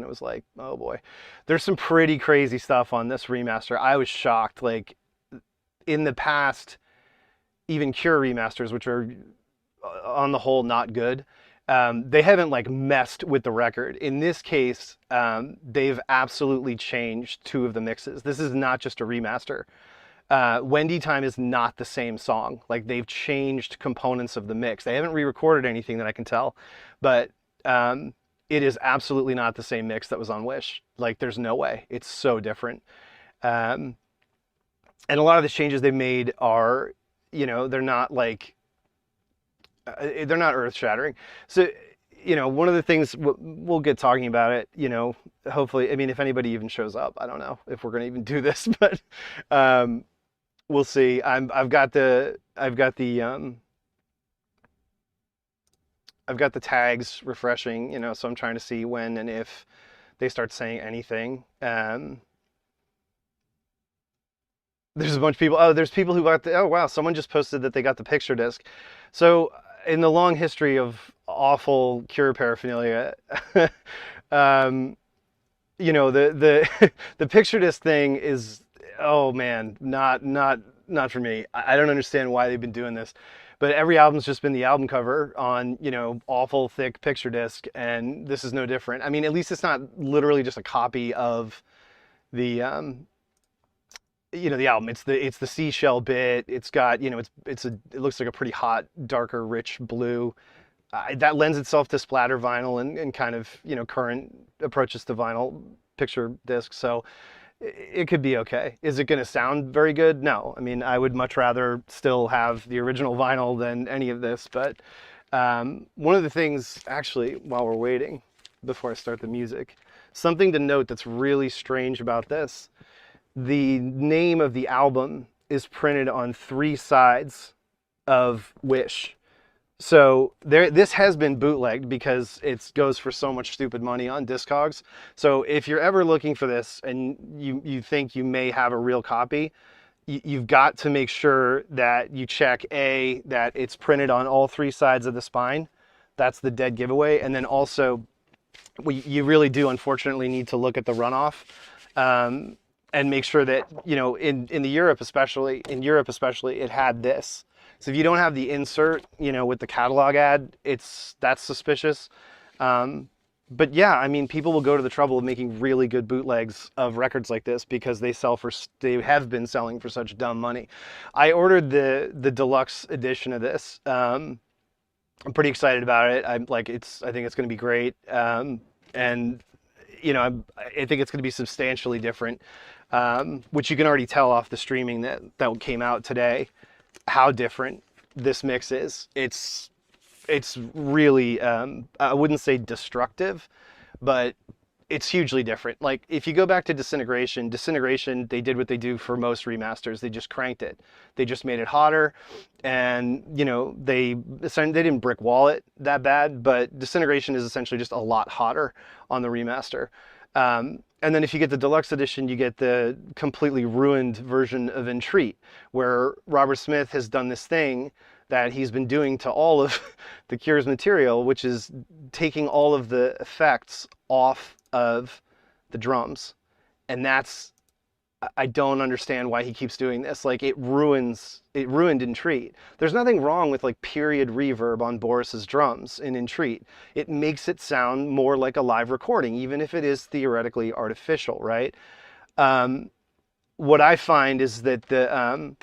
it was like, oh boy. There's some pretty crazy stuff on this remaster. I was shocked. Like, in the past, even Cure remasters, which are on the whole not good, they haven't like messed with the record. In this case, they've absolutely changed two of the mixes. This is not just a remaster. Wendy Time is not the same song. Like, they've changed components of the mix. They haven't re-recorded anything that I can tell, but it is absolutely not the same mix that was on Wish. Like, there's no way. It's so different. And a lot of the changes they made are, they're not like, they're not earth-shattering. So, one of the things, we'll get talking about it, hopefully, I mean, if anybody even shows up, I don't know if we're going to even do this, but we'll see. I've got the tags refreshing, so I'm trying to see when and if they start saying anything. There's a bunch of people. Oh, there's people who got oh wow, someone just posted that they got the picture disc. So in the long history of awful Cure paraphernalia, the the picture disc thing is, oh man, not for me. I don't understand why they've been doing this, but every album's just been the album cover on, awful thick picture disc, and this is no different. I mean, at least it's not literally just a copy of the the album. It's the seashell bit. It's got, it looks like a pretty hot, darker, rich blue. That lends itself to splatter vinyl and kind of, current approaches to vinyl picture disc. So it could be okay. Is it going to sound very good? No. I mean, I would much rather still have the original vinyl than any of this. But one of the things, actually, while we're waiting, before I start the music, something to note that's really strange about this. The name of the album is printed on 3 sides of Wish. So this has been bootlegged because it goes for so much stupid money on Discogs. So if you're ever looking for this and you think you may have a real copy, you've got to make sure that you check that it's printed on all 3 sides of the spine. That's the dead giveaway. And then also, you really do unfortunately need to look at the runoff. And make sure that, in Europe especially, it had this. So if you don't have the insert, with the catalog ad, that's suspicious. But yeah, I mean, people will go to the trouble of making really good bootlegs of records like this because they have been selling for such dumb money. I ordered the deluxe edition of this. I'm pretty excited about it. I think it's going to be great. And I think it's going to be substantially different, which you can already tell off the streaming that came out today, how different this mix is. It's really, I wouldn't say destructive, but it's hugely different. Like, if you go back to Disintegration, they did what they do for most remasters. They just cranked it. They just made it hotter, and they didn't brick wall it that bad, but Disintegration is essentially just a lot hotter on the remaster. And then if you get the deluxe edition, you get the completely ruined version of Entreat, where Robert Smith has done this thing that he's been doing to all of the Cure's material, which is taking all of the effects off of the drums. And I don't understand why he keeps doing this. Like, it ruined Entreat. There's nothing wrong with like period reverb on Boris's drums in Entreat. It makes it sound more like a live recording, even if it is theoretically artificial, right? What I find is that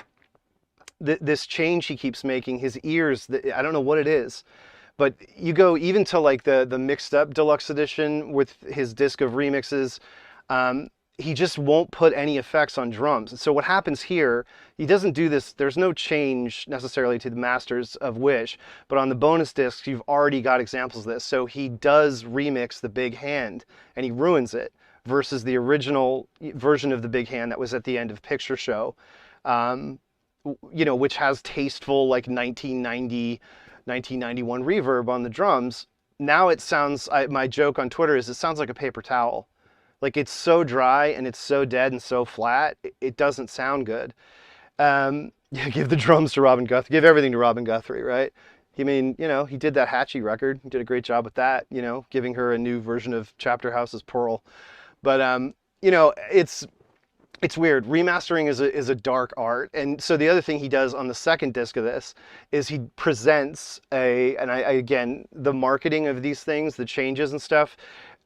this change he keeps making, his ears, I don't know what it is, but you go even to like the mixed up deluxe edition with his disc of remixes, he just won't put any effects on drums. So what happens here, he doesn't do this, there's no change necessarily to the masters of Wish, but on the bonus discs, you've already got examples of this. So he does remix the big hand and he ruins it versus the original version of the big hand that was at the end of Picture Show, which has tasteful like 1990, 1991 reverb on the drums. Now it sounds, my joke on Twitter is it sounds like a paper towel. Like, it's so dry and it's so dead and so flat, it doesn't sound good. Yeah, give the drums to Robin Guthrie. Give everything to Robin Guthrie, right? He mean, you know, he did that Hatchie record. He did a great job with that, you know, giving her a new version of Chapter House's Pearl. But you know, it's weird. Remastering is a dark art. And so the other thing he does on the second disc of this is he presents and I again, the marketing of these things, the changes and stuff,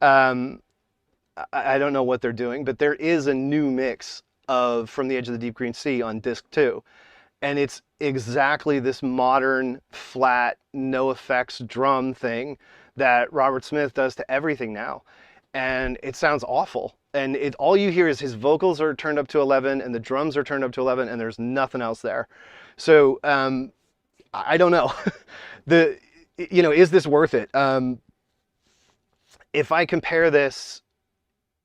I don't know what they're doing, but there is a new mix of From the Edge of the Deep Green Sea on disc 2. And it's exactly this modern, flat, no effects drum thing that Robert Smith does to everything now. And it sounds awful. And all you hear is his vocals are turned up to 11 and the drums are turned up to 11 and there's nothing else there. So I don't know. You know, is this worth it? If I compare this,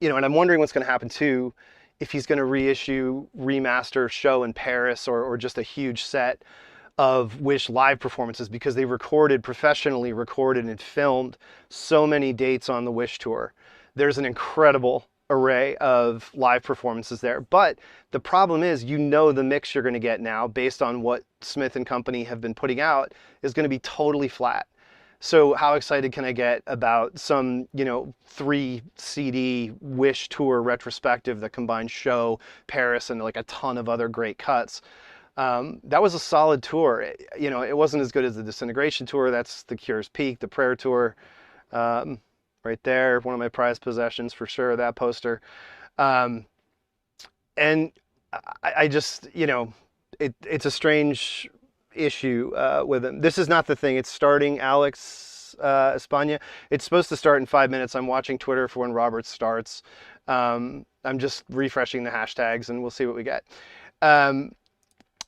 you know, and I'm wondering what's going to happen too, if he's going to reissue, remaster, show in Paris, or just a huge set of Wish live performances, because they professionally recorded and filmed so many dates on the Wish tour. There's an incredible array of live performances there. But the problem is, you know, the mix you're going to get now, based on what Smith and company have been putting out, is going to be totally flat. So how excited can I get about some, you know, 3 CD Wish tour retrospective that combines show, Paris, and like a ton of other great cuts? That was a solid tour. You know, it wasn't as good as the Disintegration tour. That's the Cure's peak. The Prayer tour, right there, one of my prized possessions for sure, that poster. And I just, you know, it's a strange issue with him. This is not the thing. It's starting, Alex Espana. It's supposed to start in 5 minutes. I'm watching Twitter for when Robert starts. I'm just refreshing the hashtags and we'll see what we get.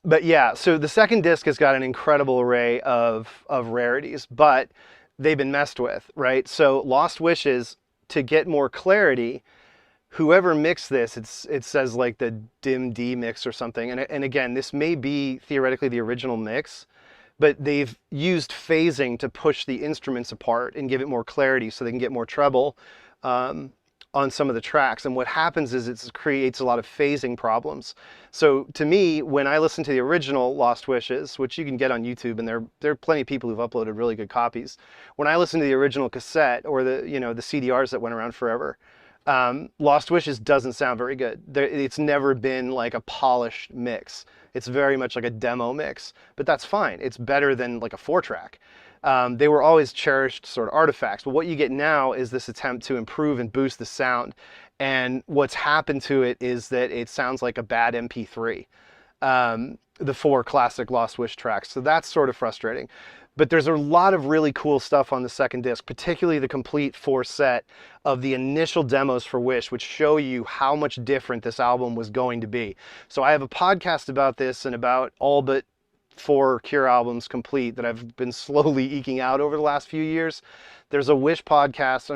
But yeah, so the second disc has got an incredible array of rarities, but they've been messed with, right? So Lost Wishes, to get more clarity, whoever mixed this, it says like the Dim D mix or something. And again, this may be theoretically the original mix, but they've used phasing to push the instruments apart and give it more clarity so they can get more treble on some of the tracks. And what happens is it creates a lot of phasing problems. So to me, when I listen to the original Lost Wishes, which you can get on YouTube, and there are plenty of people who've uploaded really good copies. When I listen to the original cassette, or the CDRs that went around forever, Lost Wishes doesn't sound very good. It's never been like a polished mix. It's very much like a demo mix, but that's fine. It's better than like a 4-track. They were always cherished sort of artifacts, but what you get now is this attempt to improve and boost the sound. And what's happened to it is that it sounds like a bad MP3, the 4 classic Lost Wish tracks. So that's sort of frustrating. But there's a lot of really cool stuff on the second disc, particularly the complete 4 set of the initial demos for Wish, which show you how much different this album was going to be. So I have a podcast about this and about all but 4 Cure albums complete that I've been slowly eking out over the last few years. There's a Wish podcast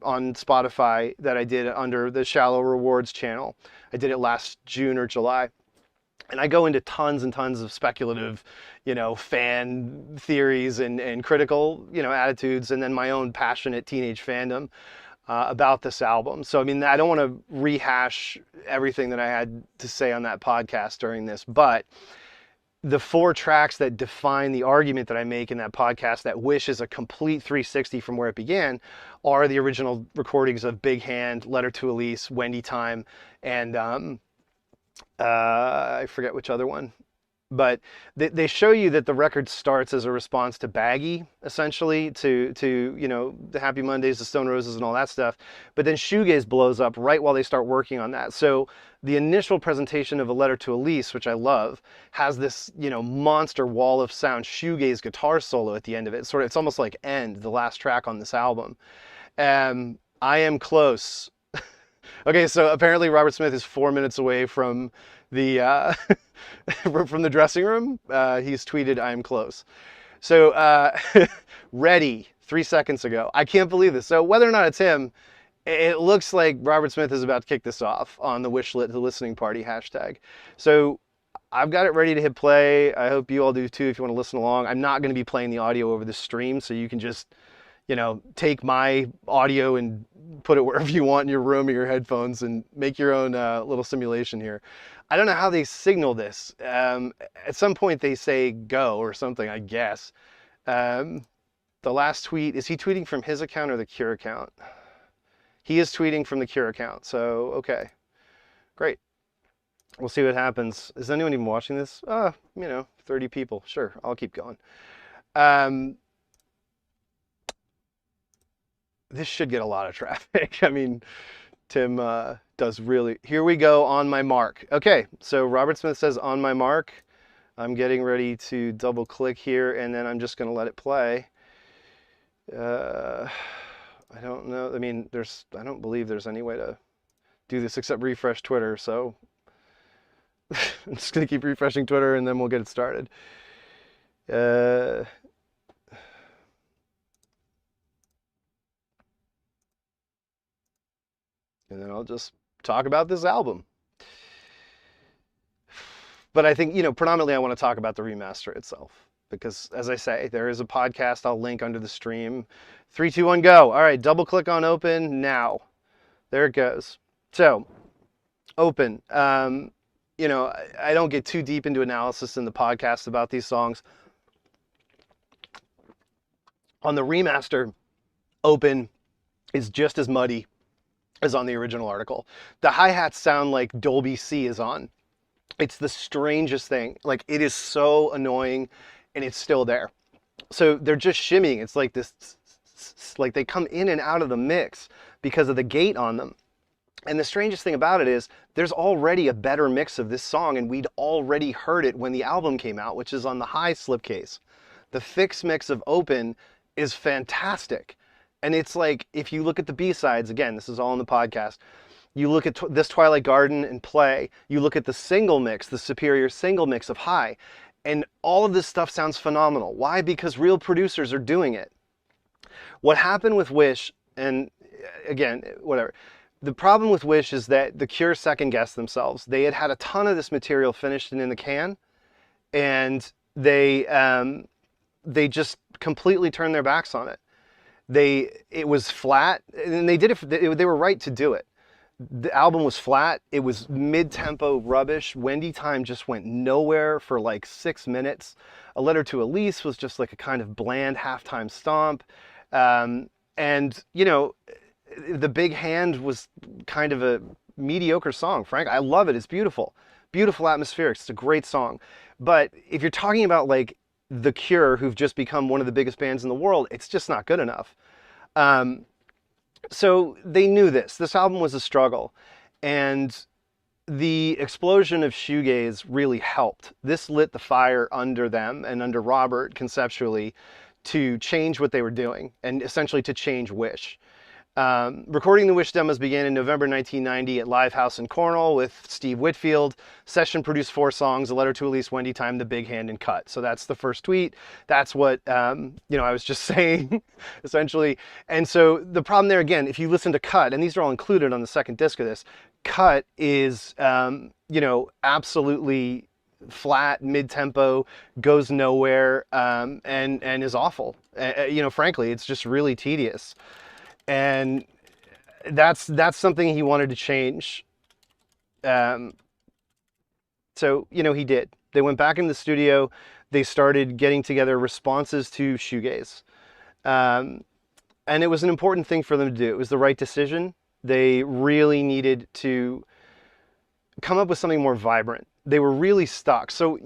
on Spotify that I did under the Shallow Rewards channel. I did it last June or July. And I go into tons and tons of speculative, you know, fan theories and critical, you know, attitudes, and then my own passionate teenage fandom about this album. So, I mean, I don't want to rehash everything that I had to say on that podcast during this, but the 4 tracks that define the argument that I make in that podcast, that Wish is a complete 360 from where it began, are the original recordings of Big Hand, Letter to Elise, Wendy Time, and I forget which other one. But they show you that the record starts as a response to Baggy, essentially, to you know, the Happy Mondays, the Stone Roses, and all that stuff. But then Shoegaze blows up right while they start working on that. So the initial presentation of A Letter to Elise, which I love, has this, you know, monster wall of sound Shoegaze guitar solo at the end of it. It's almost like End, the last track on this album. I Am Close. Okay, so apparently Robert Smith is 4 minutes away from the from the dressing room. He's tweeted, "I am close." So Ready, 3 seconds ago. I can't believe this. So whether or not it's him, it looks like Robert Smith is about to kick this off on the Wishlit, the listening party hashtag. So I've got it ready to hit play. I hope you all do too if you want to listen along. I'm not going to be playing the audio over the stream, so you can just, you know, take my audio and put it wherever you want in your room or your headphones and make your own little simulation here. I don't know how they signal this. At some point they say go or something, I guess. Um, the last tweet, is he tweeting from his account or the Cure account? He is tweeting from the Cure account, so okay, great. We'll see what happens. Is anyone even watching this? 30 people. Sure, I'll keep going. This should get a lot of traffic. I mean, Tim does really. Here we go, on my mark. Okay, so Robert Smith says on my mark. I'm getting ready to double click here, and then I'm just going to let it play. I don't know. I mean, I don't believe there's any way to do this except refresh Twitter, so I'm just going to keep refreshing Twitter, and then we'll get it started. And then I'll just talk about this album. But I think, predominantly I want to talk about the remaster itself. Because, as I say, there is a podcast I'll link under the stream. 3, 2, 1, go. All right, double click on open now. There it goes. So, open. I don't get too deep into analysis in the podcast about these songs. On the remaster, open is just as muddy as on the original article. The hi-hats sound like Dolby C is on. It's the strangest thing. Like, it is so annoying, and it's still there. So they're just shimmying. It's like this, like they come in and out of the mix because of the gate on them. And the strangest thing about it is there's already a better mix of this song, and we'd already heard it when the album came out, which is on the high slipcase. The fixed mix of Open is fantastic. And it's like, if you look at the B-sides, again, this is all in the podcast, you look at this Twilight Garden and Play, you look at the single mix, the superior single mix of High, and all of this stuff sounds phenomenal. Why? Because real producers are doing it. What happened with Wish, and again, whatever, the problem with Wish is that the Cure second-guessed themselves. They had a ton of this material finished and in the can, and they just completely turned their backs on it. It was flat, and they did it. They were right to do it. The album was flat. It was mid-tempo rubbish. Wendy Time just went nowhere for like 6 minutes. A Letter to Elise was just like a kind of bland halftime stomp. And, The Big Hand was kind of a mediocre song. Frank, I love it. It's beautiful. Beautiful atmospherics. It's a great song. But if you're talking about like The Cure, who've just become one of the biggest bands in the world, it's just not good enough. So they knew this. This album was a struggle. And the explosion of shoegaze really helped. This lit the fire under them and under Robert conceptually to change what they were doing and essentially to change Wish. Recording the Wish demos began in November 1990 at Live House in Cornwall with Steve Whitfield. Session produced 4 songs, A Letter to Elise, Wendy Time, The Big Hand, and Cut. So that's the first tweet. That's what, I was just saying, essentially. And so the problem there, again, if you listen to Cut, and these are all included on the second disc of this, Cut is, absolutely flat, mid-tempo, goes nowhere, and is awful. Frankly, it's just really tedious. And that's something he wanted to change. So, he did. They went back in the studio. They started getting together responses to shoegaze. And it was an important thing for them to do. It was the right decision. They really needed to come up with something more vibrant. They were really stuck. So,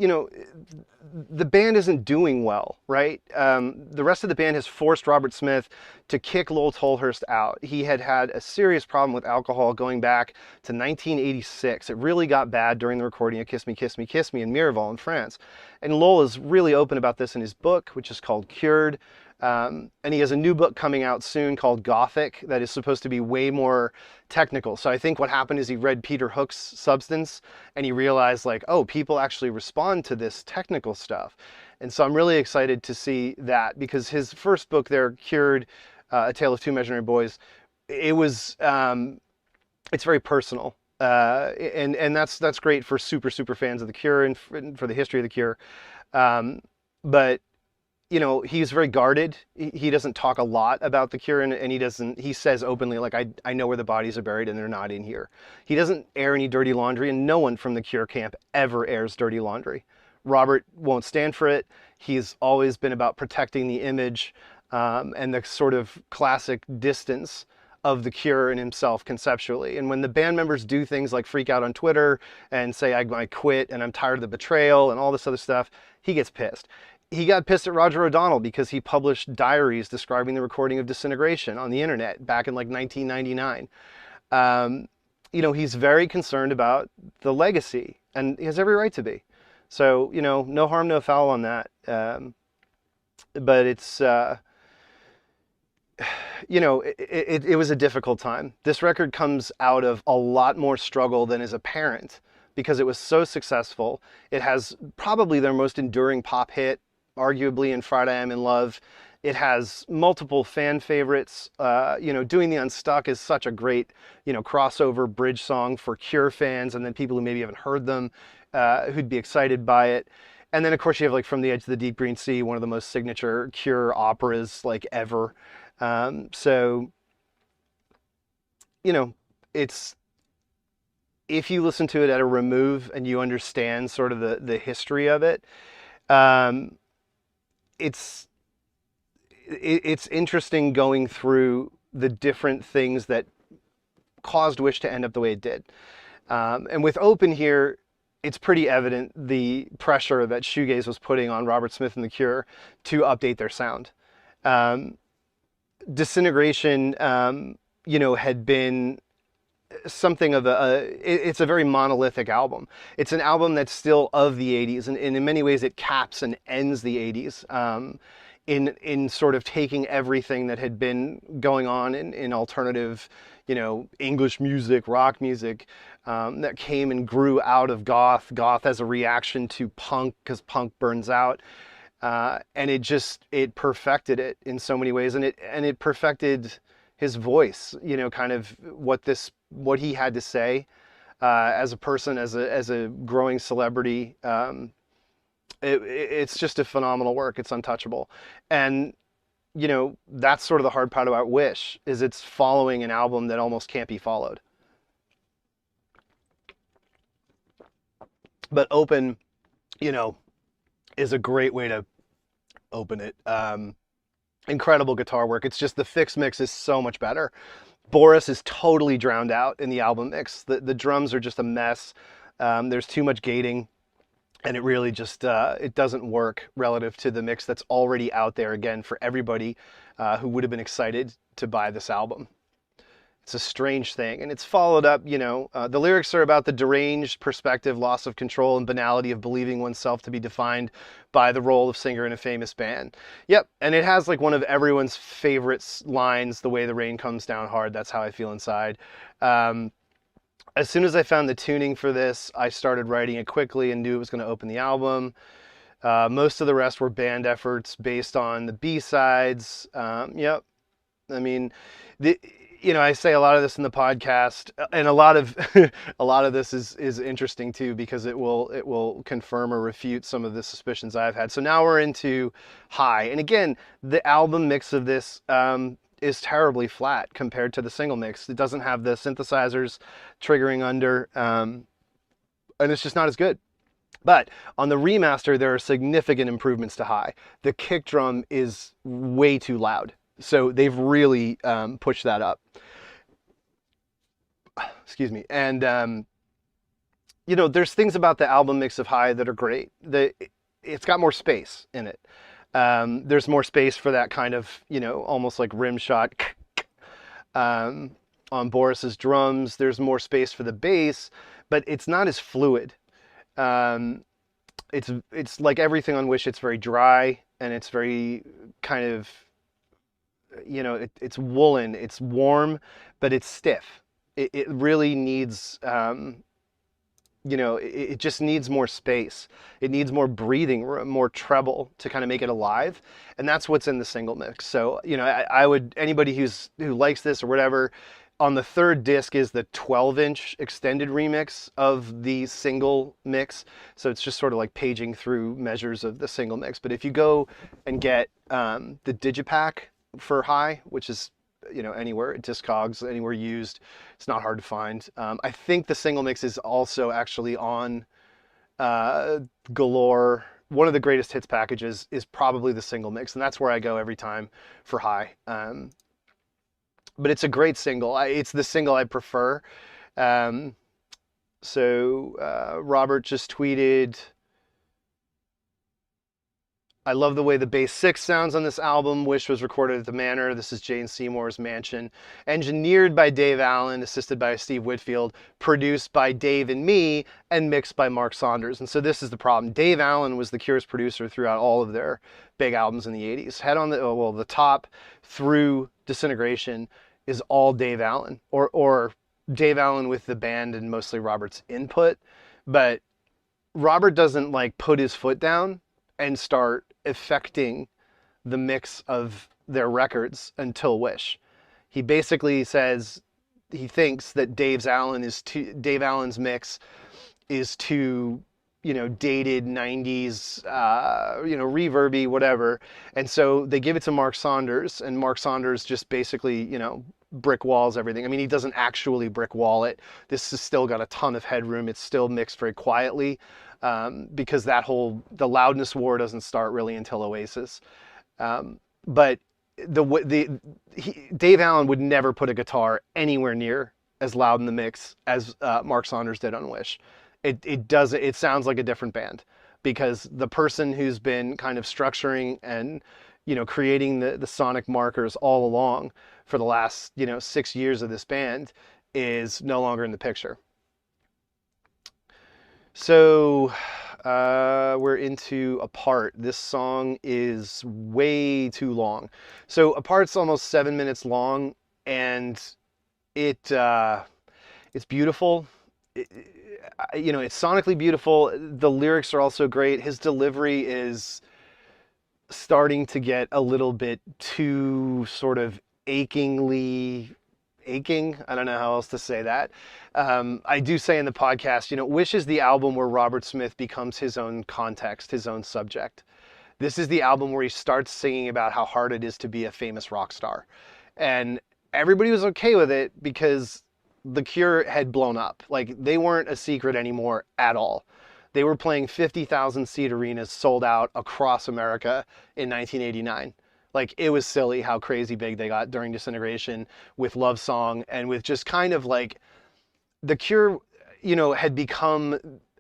the band isn't doing well, right? The rest of the band has forced Robert Smith to kick Lowell Tolhurst out. He had a serious problem with alcohol going back to 1986. It really got bad during the recording of Kiss Me, Kiss Me, Kiss Me in Miraval in France. And Lowell is really open about this in his book, which is called Cured. And he has a new book coming out soon called Gothic that is supposed to be way more technical. So I think what happened is he read Peter Hook's Substance and he realized like, oh, people actually respond to this technical stuff. And so I'm really excited to see that because his first book there, Cured, A Tale of Two Imaginary Boys, it was, it's very personal. And that's great for super fans of The Cure and for the history of The Cure. But he's very guarded. He doesn't talk a lot about The Cure, and he says openly, like, I know where the bodies are buried and they're not in here. He doesn't air any dirty laundry, and no one from the Cure camp ever airs dirty laundry, Robert won't stand for it. He's always been about protecting the image and the sort of classic distance of the Cure and himself conceptually. And when the band members do things like freak out on Twitter and say, I quit and I'm tired of the betrayal and all this other stuff, he gets pissed. He got pissed at Roger O'Donnell because he published diaries describing the recording of Disintegration on the internet back in like 1999. You know, he's very concerned about the legacy, and he has every right to be. So, you know, no harm, no foul on that. But it's, you know, it was a difficult time. This record comes out of a lot more struggle than is apparent because it was so successful. It has probably their most enduring pop hit, arguably, in Friday I'm in Love. It has multiple fan favorites. You know, Doing the Unstuck is such a great, you know, crossover bridge song for Cure fans and then people who maybe haven't heard them who'd be excited by it. And then, of course, you have like From the Edge of the Deep Green Sea, one of the most signature Cure operas like ever. So, you know, it's, if you listen to it at a remove and you understand sort of the history of it, it's interesting going through the different things that caused Wish to end up the way it did. And with Open here, it's pretty evident the pressure that shoegaze was putting on Robert Smith and the Cure to update their sound. Disintegration, you know, had been something of it's a very monolithic album. It's an album that's still of the 80s, and in many ways it caps and ends the 80s in sort of taking everything that had been going on in alternative, you know, English music, rock music, that came and grew out of goth as a reaction to punk, because punk burns out. And it perfected it in so many ways, and it perfected his voice, you know, kind of what he had to say as a person, as a growing celebrity. It's just a phenomenal work. It's untouchable. And, you know, that's sort of the hard part about Wish, is it's following an album that almost can't be followed. But Open, you know, is a great way to open it. Incredible guitar work. It's just the fix mix is so much better. Boris is totally drowned out in the album mix. The drums are just a mess. There's too much gating, and it really just it doesn't work relative to the mix that's already out there, again, for everybody who would have been excited to buy this album. It's a strange thing, and it's followed up, you know, the lyrics are about the deranged perspective, loss of control, and banality of believing oneself to be defined by the role of singer in a famous band. Yep, and it has like one of everyone's favorite lines, "The way the rain comes down hard, that's how I feel inside." As soon as I found the tuning for this, I started writing it quickly and knew it was going to open the album. Most of the rest were band efforts based on the B-sides. Yep, I mean, you know, I say a lot of this in the podcast, and a lot of this is interesting too, because it will confirm or refute some of the suspicions I've had. So now we're into High, and again, the album mix of this is terribly flat compared to the single mix. It doesn't have the synthesizers triggering under, and it's just not as good. But on the remaster, there are significant improvements to High. The kick drum is way too loud. So they've really pushed that up. Excuse me. And, you know, there's things about the album mix of High that are great. It's got more space in it. There's more space for that kind of, you know, almost like rim shot on Boris's drums. There's more space for the bass, but it's not as fluid. It's like everything on Wish. It's very dry, and it's very kind of, you know, it's woolen, it's warm, but it's stiff. It really needs, you know, it just needs more space. It needs more breathing room, more treble to kind of make it alive. And that's what's in the single mix. So, you know, I would, anybody who likes this or whatever, on the third disc is the 12-inch extended remix of the single mix. So it's just sort of like paging through measures of the single mix. But if you go and get the Digipack for High, which is, you know, anywhere, Discogs, anywhere used, it's not hard to find. I think the single mix is also actually on uh, galore. One of the greatest hits packages is probably the single mix, and that's where I go every time for high. But it's a great single. It's the single I prefer. Um, Robert just tweeted, I love the way the bass six sounds on this album. Wish was recorded at the Manor. This is Jane Seymour's mansion. Engineered by Dave Allen, assisted by Steve Whitfield, produced by Dave and me, and mixed by Mark Saunders. And so this is the problem. Dave Allen was the Cure's producer throughout all of their big albums in the 80s. Head on the top through Disintegration is all Dave Allen, or Dave Allen with the band and mostly Robert's input. But Robert doesn't like put his foot down and start affecting the mix of their records until Wish. He basically says he thinks that Dave Allen's mix is too, dated 90s, reverby, whatever. And so they give it to Mark Saunders, and Mark Saunders just basically, brick walls everything. I mean, he doesn't actually brick wall it. This has still got a ton of headroom. It's still mixed very quietly. Because the loudness war doesn't start really until Oasis. But Dave Allen would never put a guitar anywhere near as loud in the mix as Mark Saunders did on Wish. It sounds like a different band, because the person who's been kind of structuring and creating the sonic markers all along for the last 6 years of this band is no longer in the picture. So we're into Apart. This song is way too long. So Apart's almost 7 minutes long, and it's beautiful. It's sonically beautiful. The lyrics are also great. His delivery is starting to get a little bit too sort of aching. I don't know how else to say that. I do say in the podcast, Wish is the album where Robert Smith becomes his own context, his own subject. This is the album where he starts singing about how hard it is to be a famous rock star. And everybody was okay with it because the Cure had blown up. Like, they weren't a secret anymore at all. They were playing 50,000 seat arenas sold out across America in 1989. Like, it was silly how crazy big they got during Disintegration with Love Song, and with just kind of like the Cure, had become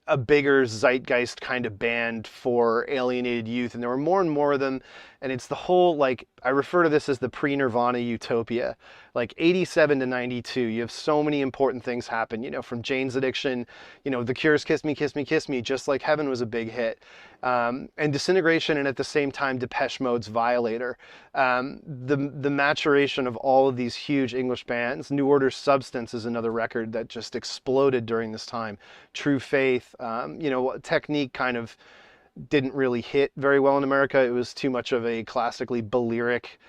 a bigger zeitgeist kind of band for alienated youth, and there were more and more of them. And it's the whole, like, I refer to this as the pre-Nirvana utopia. Like 87 to 92, you have so many important things happen, from Jane's Addiction, The Cure's Kiss Me, Kiss Me, Kiss Me, Just Like Heaven was a big hit. And Disintegration, and at the same time, Depeche Mode's Violator. The maturation of all of these huge English bands. New Order's Substance is another record that just exploded during this time. True Faith, Technique kind of didn't really hit very well in America. It was too much of a classically Balearic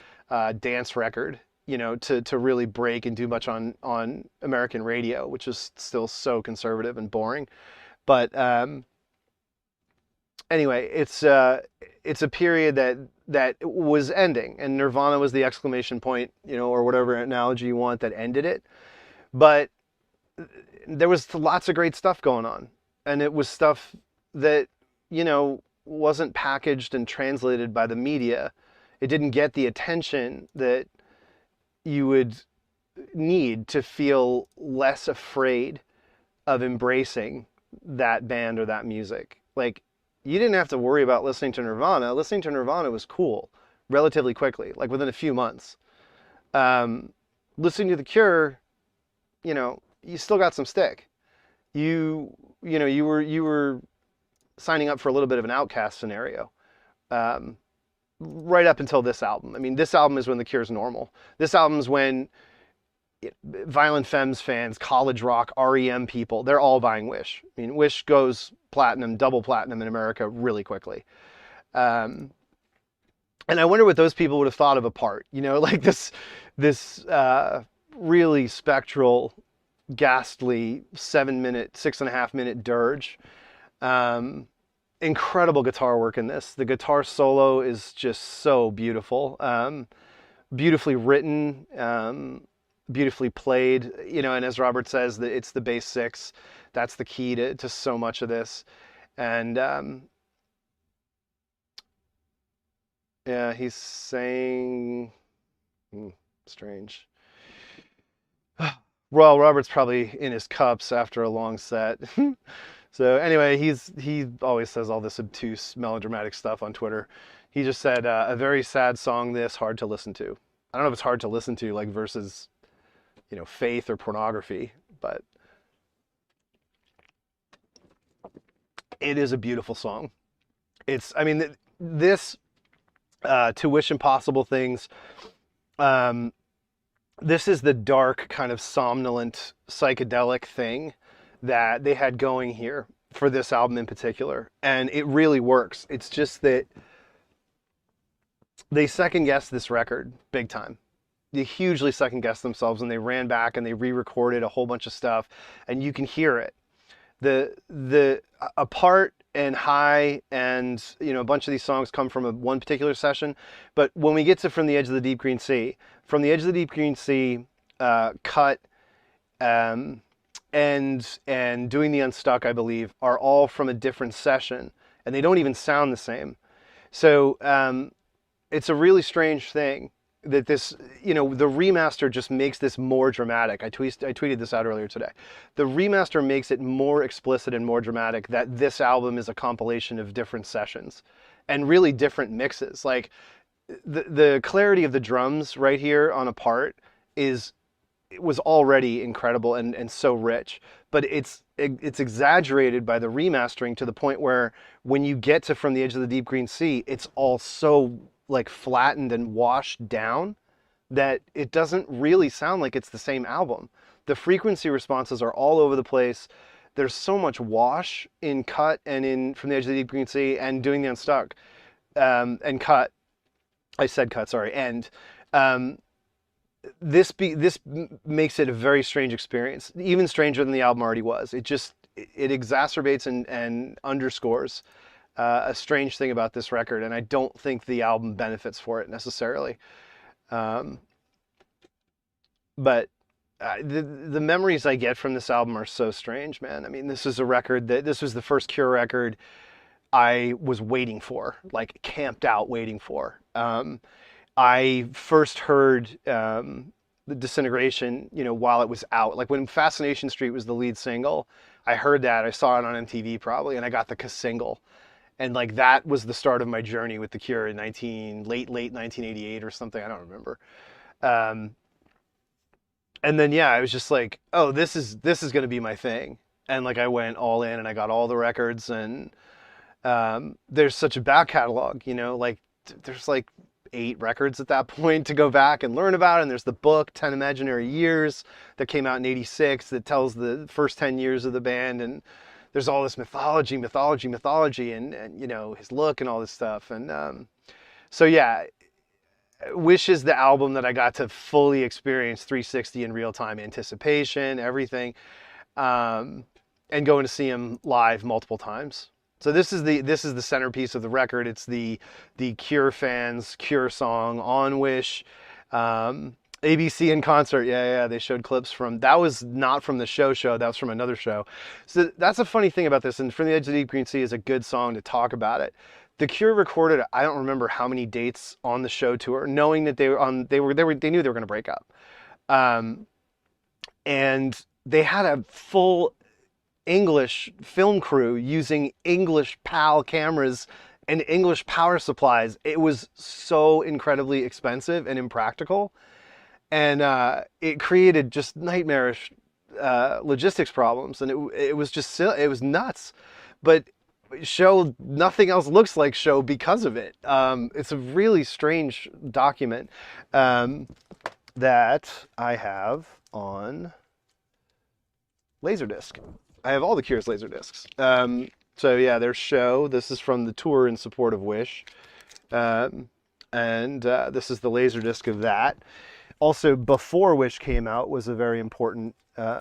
dance record, to really break and do much on American radio, which is still so conservative and boring. But anyway, it's a period that was ending, and Nirvana was the exclamation point, or whatever analogy you want, that ended it. But there was lots of great stuff going on, and it was stuff that wasn't packaged and translated by the media. It didn't get the attention that you would need to feel less afraid of embracing that band or that music. Like, you didn't have to worry about listening to Nirvana. Listening to Nirvana was cool relatively quickly, like within a few months. Listening to The Cure, you still got some stick. You were signing up for a little bit of an outcast scenario, right up until this album. I mean, this album is when The Cure's normal. This album's when Violent Femmes fans, college rock, REM people, they're all buying Wish. I mean, Wish goes platinum, double platinum in America really quickly. And I wonder what those people would have thought of Apart. Like this really spectral, ghastly 6.5 minute dirge. Incredible guitar work in this. The guitar solo is just so beautiful. Beautifully written, beautifully played, and as Robert says, it's the bass six. That's the key to so much of this. And yeah, he's saying, strange. Well, Robert's probably in his cups after a long set. So anyway, he always says all this obtuse melodramatic stuff on Twitter. He just said, a very sad song, this hard to listen to. I don't know if it's hard to listen to, like versus, faith or pornography, but it is a beautiful song. I mean, this, To Wish Impossible Things, this is the dark, kind of somnolent, psychedelic thing that they had going here for this album in particular. And it really works. It's just that they second-guessed this record big time. They hugely second-guessed themselves, and they ran back and they re-recorded a whole bunch of stuff, and you can hear it. The Apart and High and a bunch of these songs come from one particular session, but when we get to From the Edge of the Deep Green Sea, From the Edge of the Deep Green Sea, Cut, and Doing the Unstuck, I believe, are all from a different session, and they don't even sound the same. So it's a really strange thing that this, the remaster just makes this more dramatic. I tweeted this out earlier today. The remaster makes it more explicit and more dramatic that this album is a compilation of different sessions and really different mixes. Like the clarity of the drums right here on Apart it was already incredible and so rich, but it's exaggerated by the remastering to the point where when you get to From the Edge of the Deep Green Sea, it's all so like flattened and washed down that it doesn't really sound like it's the same album. The frequency responses are all over the place. There's so much wash in Cut and in From the Edge of the Deep Green Sea and Doing the Unstuck, and Cut. I said Cut, sorry. And this makes it a very strange experience, even stranger than the album already was. It exacerbates and underscores a strange thing about this record, and I don't think the album benefits for it necessarily. But the memories I get from this album are so strange, man. I mean, this is a record this was the first Cure record I was waiting for, like camped out waiting for. I first heard the Disintegration, while it was out. Like when Fascination Street was the lead single, I heard that. I saw it on MTV probably, and I got the single. And like that was the start of my journey with the Cure in late 1988 or something. I don't remember. And then I was just like, oh, this is going to be my thing. And like I went all in and I got all the records, and there's such a back catalog, like there's like 8 records at that point to go back and learn about. And there's the book 10 Imaginary Years that came out in '86 that tells the first 10 years of the band, and there's all this mythology, and his look and all this stuff. And so yeah, Wish is the album that I got to fully experience 360 in real time, anticipation, everything, and going to see him live multiple times. So this is the centerpiece of the record. It's the Cure fans Cure song on Wish. ABC in concert, yeah, they showed clips from, that was not from the show, that was from another show. So that's a funny thing about this, and From the Edge of the Deep Green Sea is a good song to talk about it. The Cure recorded, I don't remember how many dates on the show tour, knowing that they knew they were going to break up. And they had a full English film crew using English PAL cameras and English power supplies. It was so incredibly expensive and impractical. And it created just nightmarish logistics problems, and it was just silly. It was nuts. But show, nothing else looks like show because of it. It's a really strange document that I have on Laserdisc. I have all the Cure's Laserdiscs. So yeah, there's show. This is from the tour in support of Wish, and this is the Laserdisc of that. Also, before Wish came out was a very important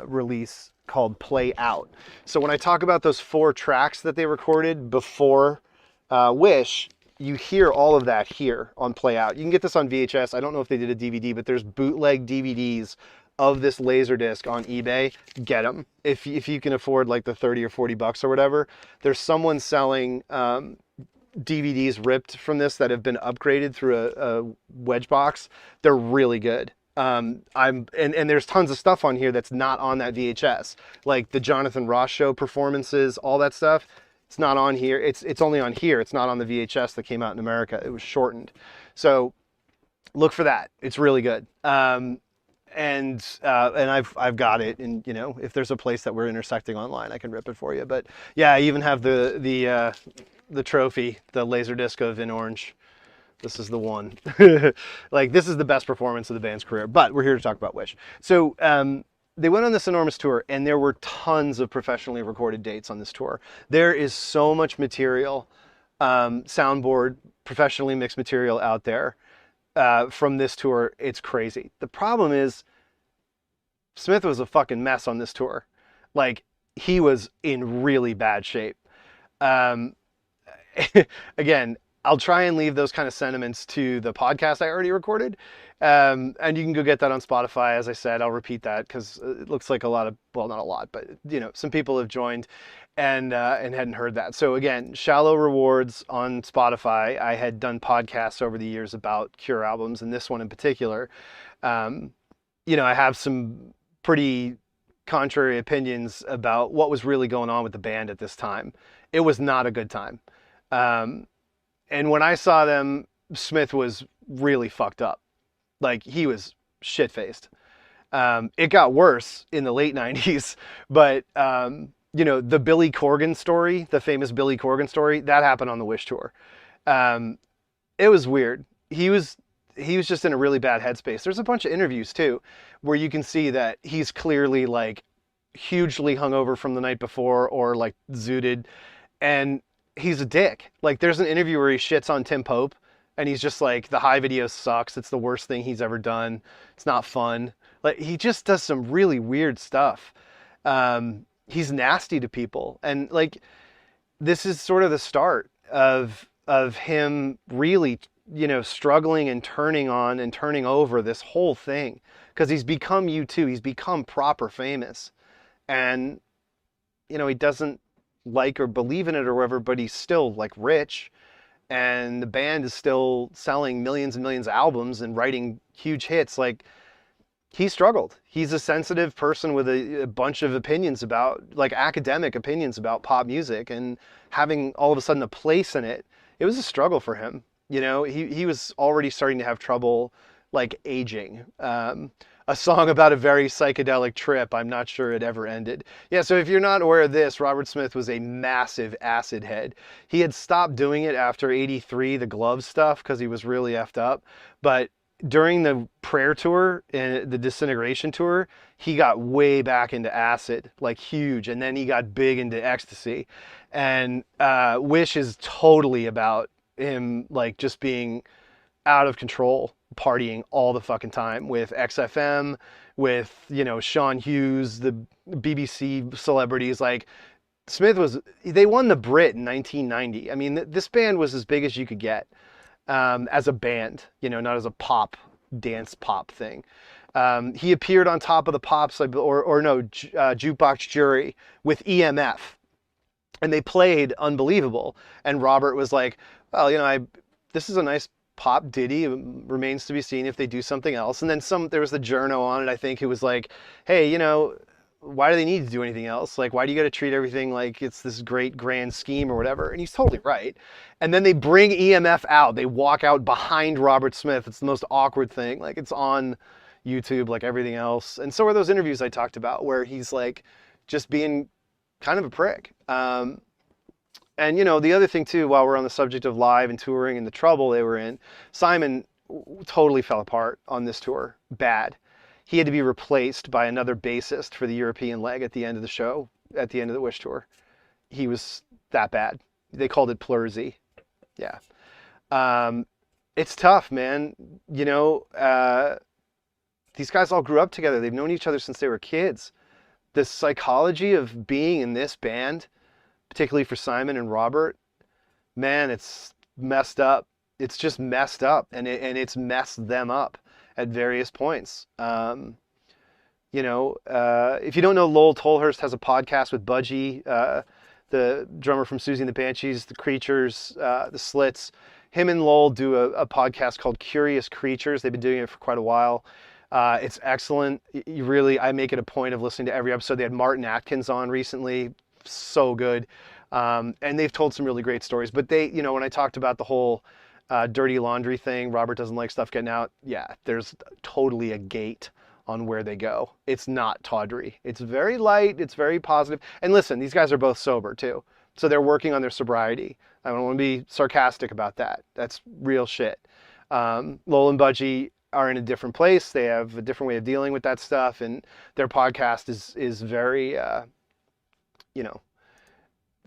release called Play Out. So when I talk about those 4 tracks that they recorded before Wish, you hear all of that here on Play Out. You can get this on VHS. I don't know if they did a DVD, but there's bootleg DVDs of this Laserdisc on eBay, get them. If you can afford like the 30 or 40 bucks or whatever, there's someone selling DVDs ripped from this that have been upgraded through a wedge box. They're really good. And there's tons of stuff on here that's not on that VHS, like the Jonathan Ross show performances, all that stuff. It's not on here. It's only on here. It's not on the VHS that came out in America. It was shortened. So look for that. It's really good. And I've got it. And you know, if there's a place that we're intersecting online, I can rip it for you. But yeah, I even have the trophy, the Laserdisc of In Orange. This is the one. Like, this is the best performance of the band's career. But we're here to talk about Wish. So they went on this enormous tour, and there were tons of professionally recorded dates on this tour. There is so much material, soundboard, professionally mixed material out there from this tour. It's crazy. The problem is Smith was a fucking mess on this tour. Like, he was in really bad shape. Again, I'll try and leave those kind of sentiments to the podcast I already recorded. And you can go get that on Spotify. As I said, I'll repeat that because it looks like a lot of, well, not a lot, but you know, some people have joined and hadn't heard that. So again, Shallow Rewards on Spotify. I had done podcasts over the years about Cure albums, and this one in particular. You know, I have some pretty contrary opinions about what was really going on with the band at this time. It was not a good time. And when I saw them, Smith was really fucked up. Like, he was shit-faced. It got worse in the late 90s, but, you know, the Billy Corgan story, the famous Billy Corgan story, that happened on the Wish tour. It was weird. He was just in a really bad headspace. There's a bunch of interviews, too, where you can see that he's clearly, like, hugely hungover from the night before or, like, zooted, and he's a dick. Like, there's an interview where he shits on Tim Pope, and he's just like, the High video sucks. It's the worst thing he's ever done. It's not fun. Like, he just does some really weird stuff. He's nasty to people. And like, this is sort of the start of him really, you know, struggling and turning on and turning over this whole thing. Because he's become U2. He's become proper famous. And, you know, he doesn't like or believe in it or whatever, but he's still like rich, and the band is still selling millions and millions of albums and writing huge hits. Like, he struggled. He's a sensitive person with a bunch of opinions about, like, academic opinions about pop music, and having all of a sudden a place in it, it was a struggle for him. You know, he was already starting to have trouble, like, aging. A song about a very psychedelic trip. I'm not sure it ever ended. Yeah, so if you're not aware of this, Robert Smith was a massive acid head. He had stopped doing it after '83, the glove stuff, because he was really effed up. But during the Prayer tour and the Disintegration tour, he got way back into acid, like huge. And then he got big into ecstasy. And Wish is totally about him, like, just being out of control, partying all the fucking time with XFM, with, you know, Sean Hughes, the BBC celebrities. Like, Smith they won the Brit in 1990. I mean, this band was as big as you could get as a band, you know, not as a pop, dance pop thing. He appeared on Top of the Pops, Jukebox Jury with EMF, and they played Unbelievable. And Robert was like, well, you know, this is a nice pop ditty. It remains to be seen if they do something else. And then there was the journo on it, I think, who was like, hey, you know, why do they need to do anything else? Like, why do you got to treat everything like it's this great grand scheme or whatever? And he's totally right. And then they bring EMF out. They walk out behind Robert Smith. It's the most awkward thing. Like, it's on YouTube like everything else. And so are those interviews I talked about where he's like just being kind of a prick. And, you know, the other thing, too, while we're on the subject of live and touring and the trouble they were in, Simon totally fell apart on this tour. Bad. He had to be replaced by another bassist for the European leg at the end of the show, at the end of the Wish tour. He was that bad. They called it pleurisy. Yeah. It's tough, man. You know, these guys all grew up together. They've known each other since they were kids. The psychology of being in this band, particularly for Simon and Robert, man, it's messed up. It's just messed up, and it's messed them up at various points. If you don't know, Lowell Tolhurst has a podcast with Budgie, the drummer from Susie and the Banshees, the Creatures, the Slits. Him and Lowell do a podcast called Curious Creatures. They've been doing it for quite a while. It's excellent. I make it a point of listening to every episode. They had Martin Atkins on recently. So good. And they've told some really great stories. But when I talked about the whole dirty laundry thing, Robert doesn't like stuff getting out. Yeah, there's totally a gate on where they go. It's not tawdry. It's very light. It's very positive. And listen, these guys are both sober too. So they're working on their sobriety. I don't want to be sarcastic about that. That's real shit. Lowell and Budgie are in a different place. They have a different way of dealing with that stuff. And their podcast is very,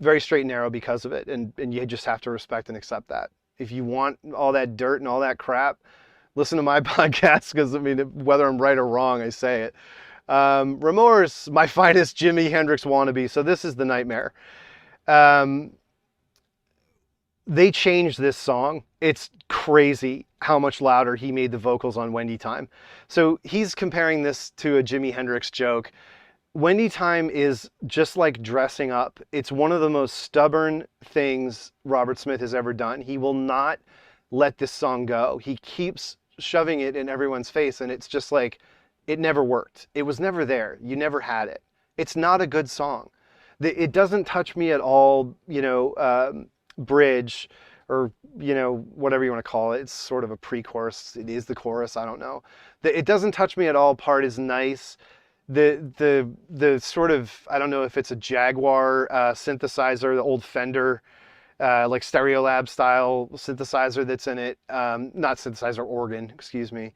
very straight and narrow because of it. And you just have to respect and accept that. If you want all that dirt and all that crap, listen to my podcast, because whether I'm right or wrong, I say it. Remorse, my finest Jimi Hendrix wannabe. So this is the nightmare. They changed this song. It's crazy how much louder he made the vocals on Wendy Time. So he's comparing this to a Jimi Hendrix joke. Wendy Time is just like dressing up. It's one of the most stubborn things Robert Smith has ever done. He will not let this song go. He keeps shoving it in everyone's face, and it's just like, it never worked. It was never there. You never had it. It's not a good song. It doesn't touch me at all, bridge, or whatever you want to call it. It's sort of a pre-chorus. It is the chorus. I don't know. It doesn't touch me at all part is nice. The sort of, I don't know if it's a Jaguar synthesizer, the old Fender like Stereolab style synthesizer that's in it. Not synthesizer, organ, excuse me.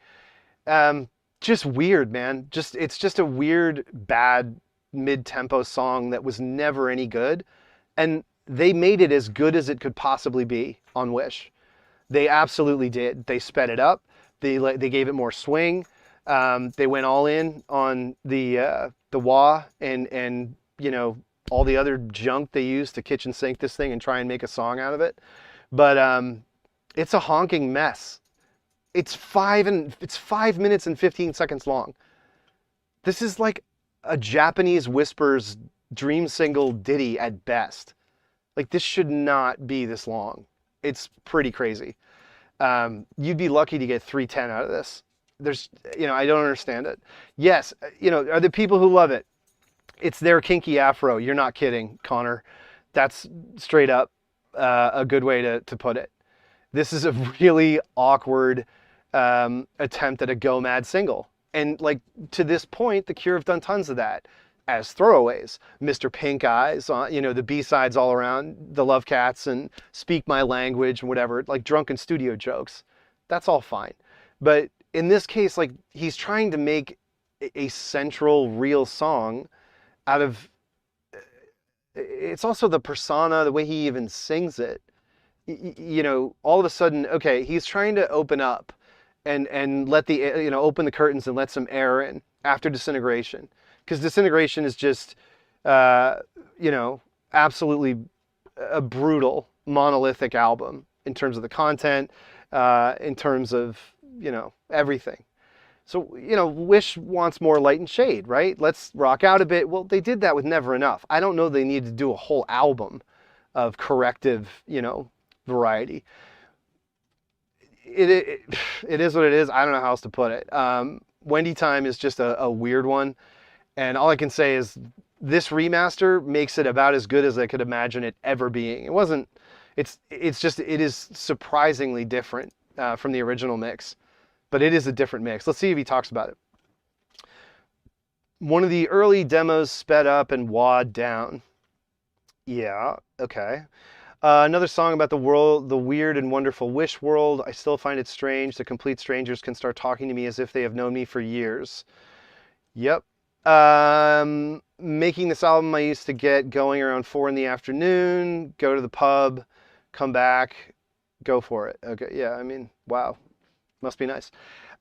Just weird, man. It's just a weird, bad mid-tempo song that was never any good. And they made it as good as it could possibly be on Wish. They absolutely did. They sped it up. They gave it more swing. They went all in on the wah and all the other junk they used to kitchen sink this thing and try and make a song out of it. But it's a honking mess. It's 5 minutes and 15 seconds long. This is like a Japanese Whispers dream single ditty at best. Like, this should not be this long. It's pretty crazy. You'd be lucky to get 310 out of this. I don't understand it. Yes, are the people who love it. It's their kinky afro. You're not kidding, Connor. That's straight up a good way to put it. This is a really awkward attempt at a Go Mad single. And like, to this point, The Cure have done tons of that as throwaways. Mr. Pink Eyes, the B-sides all around, The Love Cats and Speak My Language and whatever, like drunken studio jokes. That's all fine. But in this case, like, he's trying to make a central, real song out of, it's also the persona, the way he even sings it. All of a sudden, okay, he's trying to open up and let open the curtains and let some air in after Disintegration. Because Disintegration is just, absolutely a brutal, monolithic album in terms of the content, in terms of, everything. So, Wish wants more light and shade, right? Let's rock out a bit. Well, they did that with Never Enough. I don't know they needed to do a whole album of corrective, variety. It is what it is. I don't know how else to put it. Wendy Time is just a weird one. And all I can say is this remaster makes it about as good as I could imagine it ever being. It is surprisingly different from the original mix, but it is a different mix. Let's see if he talks about it. One of the early demos sped up and wad down. Yeah, okay. Another song about the world, the weird and wonderful Wish world. I still find it strange that complete strangers can start talking to me as if they have known me for years. Yep. Making this album, I used to get going around 4 p.m, go to the pub, come back, go for it. Okay, yeah, wow, must be nice.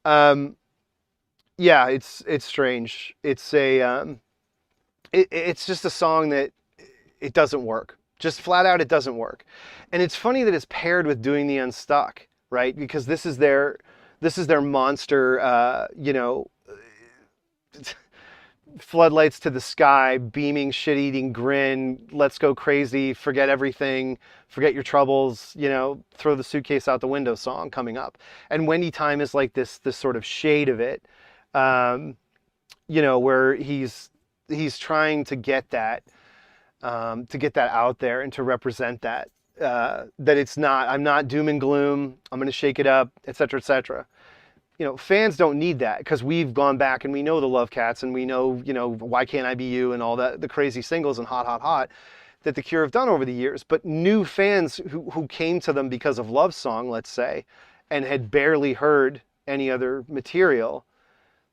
Yeah, it's strange. It's it's just a song that it doesn't work. Just flat out, it doesn't work. And it's funny that it's paired with Doing the Unstuck, right? Because this is their monster, floodlights to the sky, beaming, shit-eating grin, let's go crazy, forget everything, forget your troubles, throw the suitcase out the window song coming up. And Wendy Time is like this sort of shade of it, where he's trying to get that out there and to represent that, that it's not, I'm not doom and gloom, I'm going to shake it up, etc., etc. Fans don't need that because we've gone back and we know the Love Cats and we know, Why Can't I Be You and all that, the crazy singles and Hot, Hot, Hot that the Cure have done over the years. But new fans who came to them because of Love Song, let's say, and had barely heard any other material,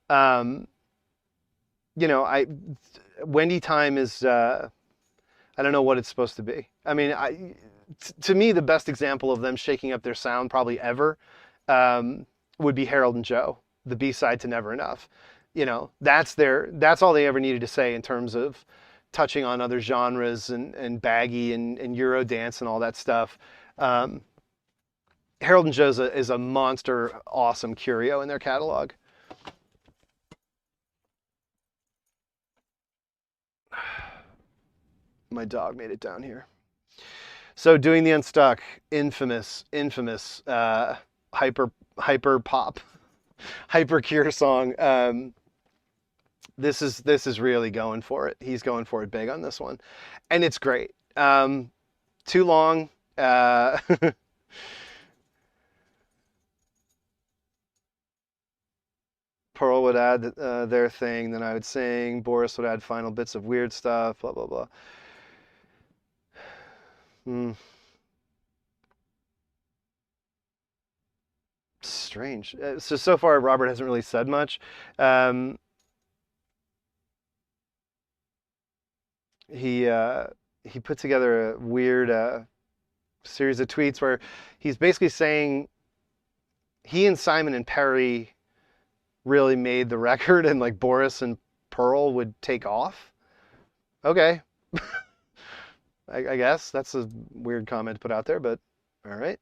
Wendy Time is, I don't know what it's supposed to be. I mean, to me, the best example of them shaking up their sound probably ever, would be Harold and Joe, the B-side to Never Enough. That's all they ever needed to say in terms of touching on other genres and baggy and Euro dance and all that stuff. Harold and Joe is a monster, awesome curio in their catalog. My dog made it down here. So Doing the Unstuck, infamous, hyper pop, hyper Cure song. This is really going for it. He's going for it big on this one, and it's great. Too long. Pearl would add their thing, then I would sing. Boris would add final bits of weird stuff. Blah blah blah. Strange. So far, Robert hasn't really said much. He put together a weird series of tweets where he's basically saying he and Simon and Perry really made the record, and like Boris and Pearl would take off. Okay. I guess that's a weird comment to put out there, but all right.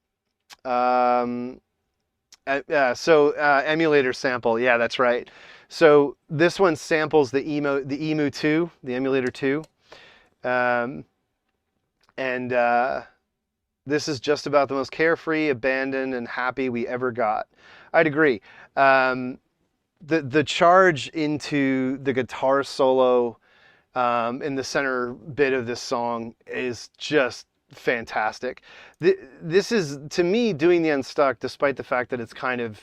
Emulator sample. Yeah, that's right. So this one samples the Emu 2, the Emulator 2. This is just about the most carefree, abandoned, and happy we ever got. I'd agree. The charge into the guitar solo in the center bit of this song is just fantastic. This is, to me, Doing the Unstuck, despite the fact that it's a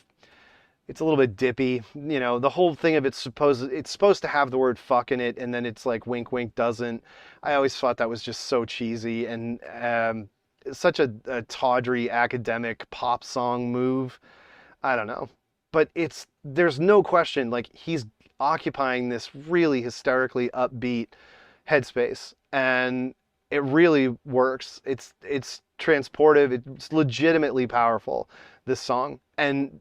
little bit dippy. The whole thing of it's supposed to have the word fuck in it, and then it's like wink wink doesn't. I always thought that was just so cheesy and such a tawdry academic pop song move. I don't know. But there's no question, like, he's occupying this really hysterically upbeat headspace, and it really works. It's transportive. It's legitimately powerful, this song, and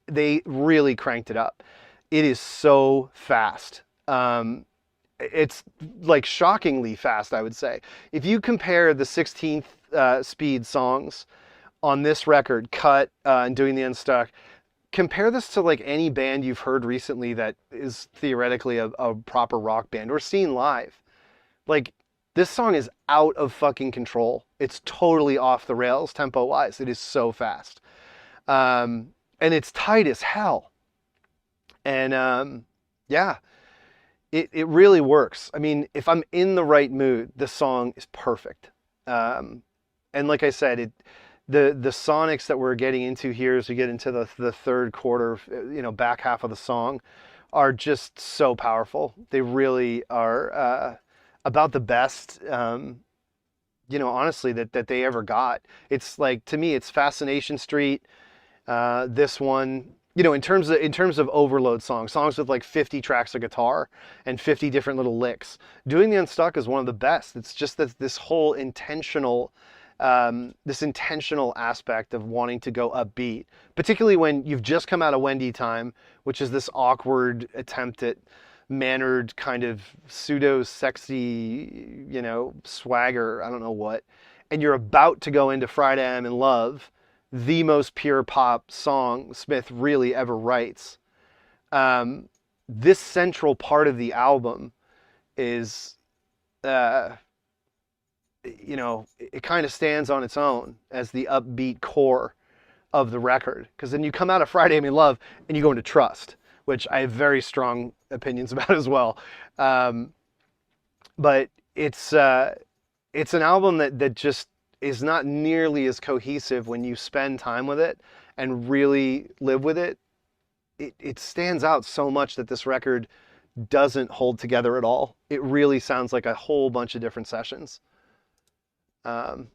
they really cranked it up. It is so fast. It's like shockingly fast, I would say. If you compare the 16th speed songs on this record, Cut and Doing the Unstuck, compare this to like any band you've heard recently that is theoretically a proper rock band or seen live. Like, this song is out of fucking control. It's totally off the rails tempo-wise. It is so fast. And it's tight as hell. And yeah, it really works. I mean, if I'm in the right mood, this song is perfect. And like I said, the sonics that we're getting into here as we get into the third quarter, back half of the song, are just so powerful. They really are about the best, honestly, that they ever got. It's like, to me, it's Fascination Street. This one, in terms of overload songs with like 50 tracks of guitar and 50 different little licks. Doing the Unstuck is one of the best. It's just that this whole intentional aspect of wanting to go upbeat, particularly when you've just come out of Wendy Time, which is this awkward attempt at mannered kind of pseudo sexy, swagger, I don't know what, and you're about to go into Friday I'm in Love, the most pure pop song Smith really ever writes. this central part of the album is, uh, it kind of stands on its own as the upbeat core of the record. Because then you come out of Friday I'm in Love and you go into Trust, which I have very strong opinions about as well. Um, but it's an album that just is not nearly as cohesive when you spend time with it and really live with it. It stands out so much that this record doesn't hold together at all. It really sounds like a whole bunch of different sessions. Um,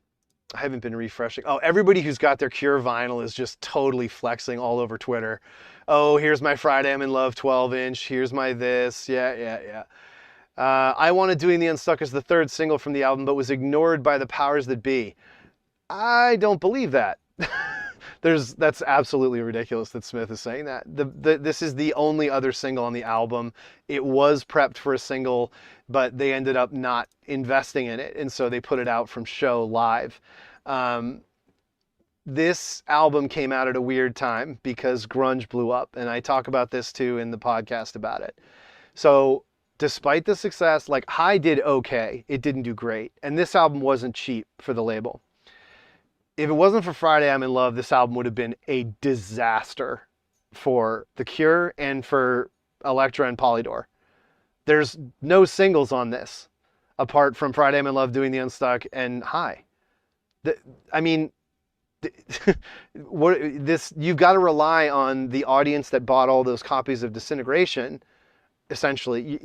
I haven't been refreshing. Oh, everybody who's got their Cure vinyl is just totally flexing all over Twitter. Oh, here's my Friday I'm in Love 12-inch. Here's my this. Yeah. I Wanted Doing the Unstuck as the third single from the album, but was ignored by the powers that be. I don't believe that. That's absolutely ridiculous that Smith is saying that. This is the only other single on the album. It was prepped for a single, but they ended up not investing in it, and so they put it out from show live. This album came out at a weird time because grunge blew up, and I talk about this too in the podcast about it. So despite the success, like High did okay, it didn't do great, and this album wasn't cheap for the label. If it wasn't for Friday I'm in Love, this album would have been a disaster for The Cure and for Elektra and Polydor. There's no singles on this apart from Friday I'm in Love, Doing the Unstuck, and High. I mean, you've got to rely on the audience that bought all those copies of Disintegration, essentially,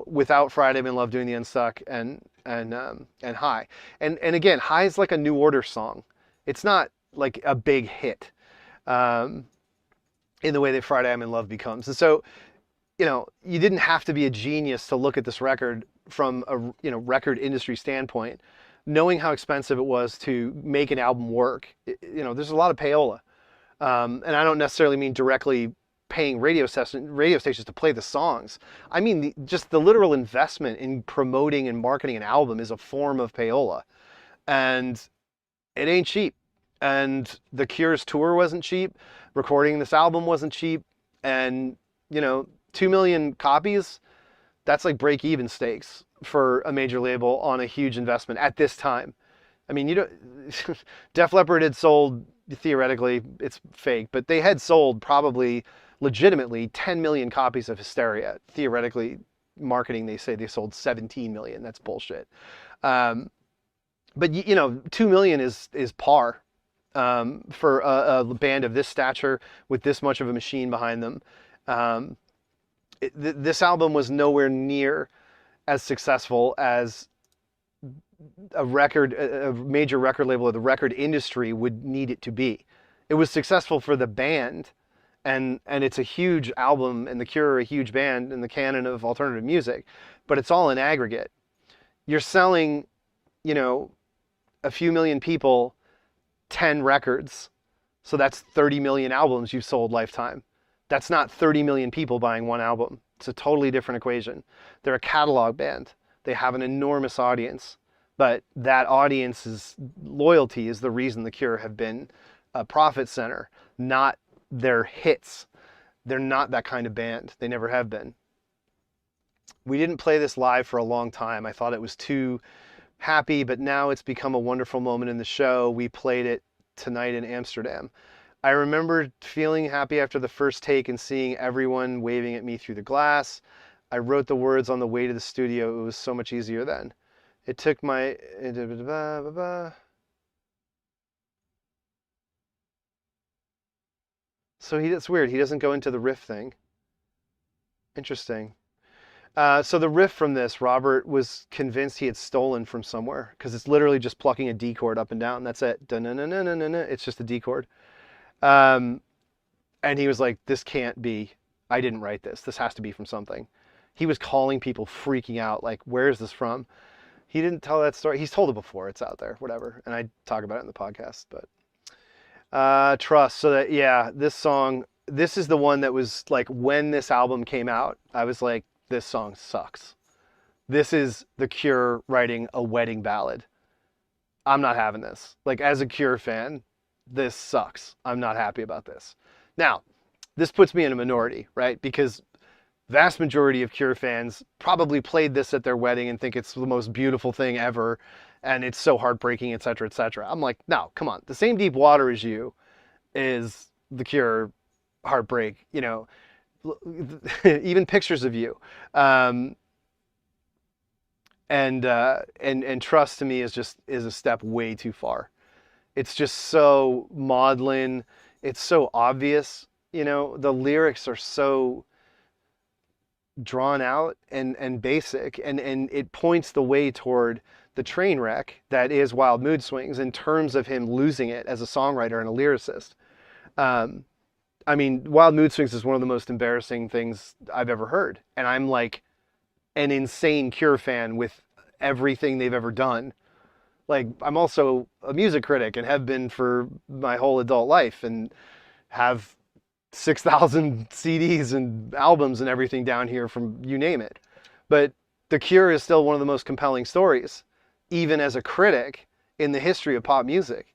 without Friday I'm in Love, Doing the Unstuck, and High. And again, High is like a New Order song. It's not like a big hit in the way that Friday I'm in Love becomes. And so, you didn't have to be a genius to look at this record from a record industry standpoint, knowing how expensive it was to make an album work. There's a lot of payola, and I don't necessarily mean directly paying radio stations to play the songs. I mean just the literal investment in promoting and marketing an album is a form of payola, and it ain't cheap. And The Cure's tour wasn't cheap. Recording this album wasn't cheap. And, 2 million copies, that's like break-even stakes for a major label on a huge investment at this time. I mean, Def Leppard had sold, theoretically, it's fake, but they had sold probably legitimately 10 million copies of Hysteria. Theoretically, marketing, they say they sold 17 million. That's bullshit. But 2 million is par for a band of this stature with this much of a machine behind them. This album was nowhere near as successful as a major record label or the record industry would need it to be. It was successful for the band, and it's a huge album, and The Cure are a huge band in the canon of alternative music, but it's all in aggregate. You're selling, a few million people 10 records, so that's 30 million albums you've sold lifetime. That's not 30 million people buying one album. It's a totally different equation. They're a catalog band. They have an enormous audience, but that audience's loyalty is the reason The Cure have been a profit center, not their hits. They're not that kind of band. They never have been. We didn't play this live for a long time. I thought it was too happy, but now it's become a wonderful moment in the show. We played it tonight in Amsterdam. I remember feeling happy after the first take and seeing everyone waving at me through the glass. I wrote the words on the way to the studio. It was so much easier then. It took my... So that's weird. He doesn't go into the riff thing. Interesting. So the riff from this, Robert was convinced he had stolen from somewhere because it's literally just plucking a D chord up and down. That's it. It's just a D chord. And he was like, this can't be. I didn't write this. This has to be from something. He was calling people, freaking out, like, where is this from? He didn't tell that story. He's told it before. It's out there, whatever. And I talk about it in the podcast. But Trust. So that, yeah, this song, this is the one that was like, when this album came out, I was like, this song sucks. This is The Cure writing a wedding ballad. I'm not having this. Like, as a Cure fan, this sucks. I'm not happy about this. Now, this puts me in a minority, right? Because vast majority of Cure fans probably played this at their wedding and think it's the most beautiful thing ever, and it's so heartbreaking, etc., etc. I'm like, no, come on. The Same Deep Water as You is the Cure heartbreak. You know, even Pictures of You, um, and Trust to me is a step way too far. It's just so maudlin. It's so obvious. You know, the lyrics are so drawn out and basic, and it points the way toward the train wreck that is Wild Mood Swings in terms of him losing it as a songwriter and a lyricist. Um, I mean, Wild Mood Swings is one of the most embarrassing things I've ever heard, and I'm like an insane Cure fan with everything they've ever done. Like, I'm also a music critic and have been for my whole adult life, and have 6,000 CDs and albums and everything down here from you name it. But The Cure is still one of the most compelling stories, even as a critic, in the history of pop music.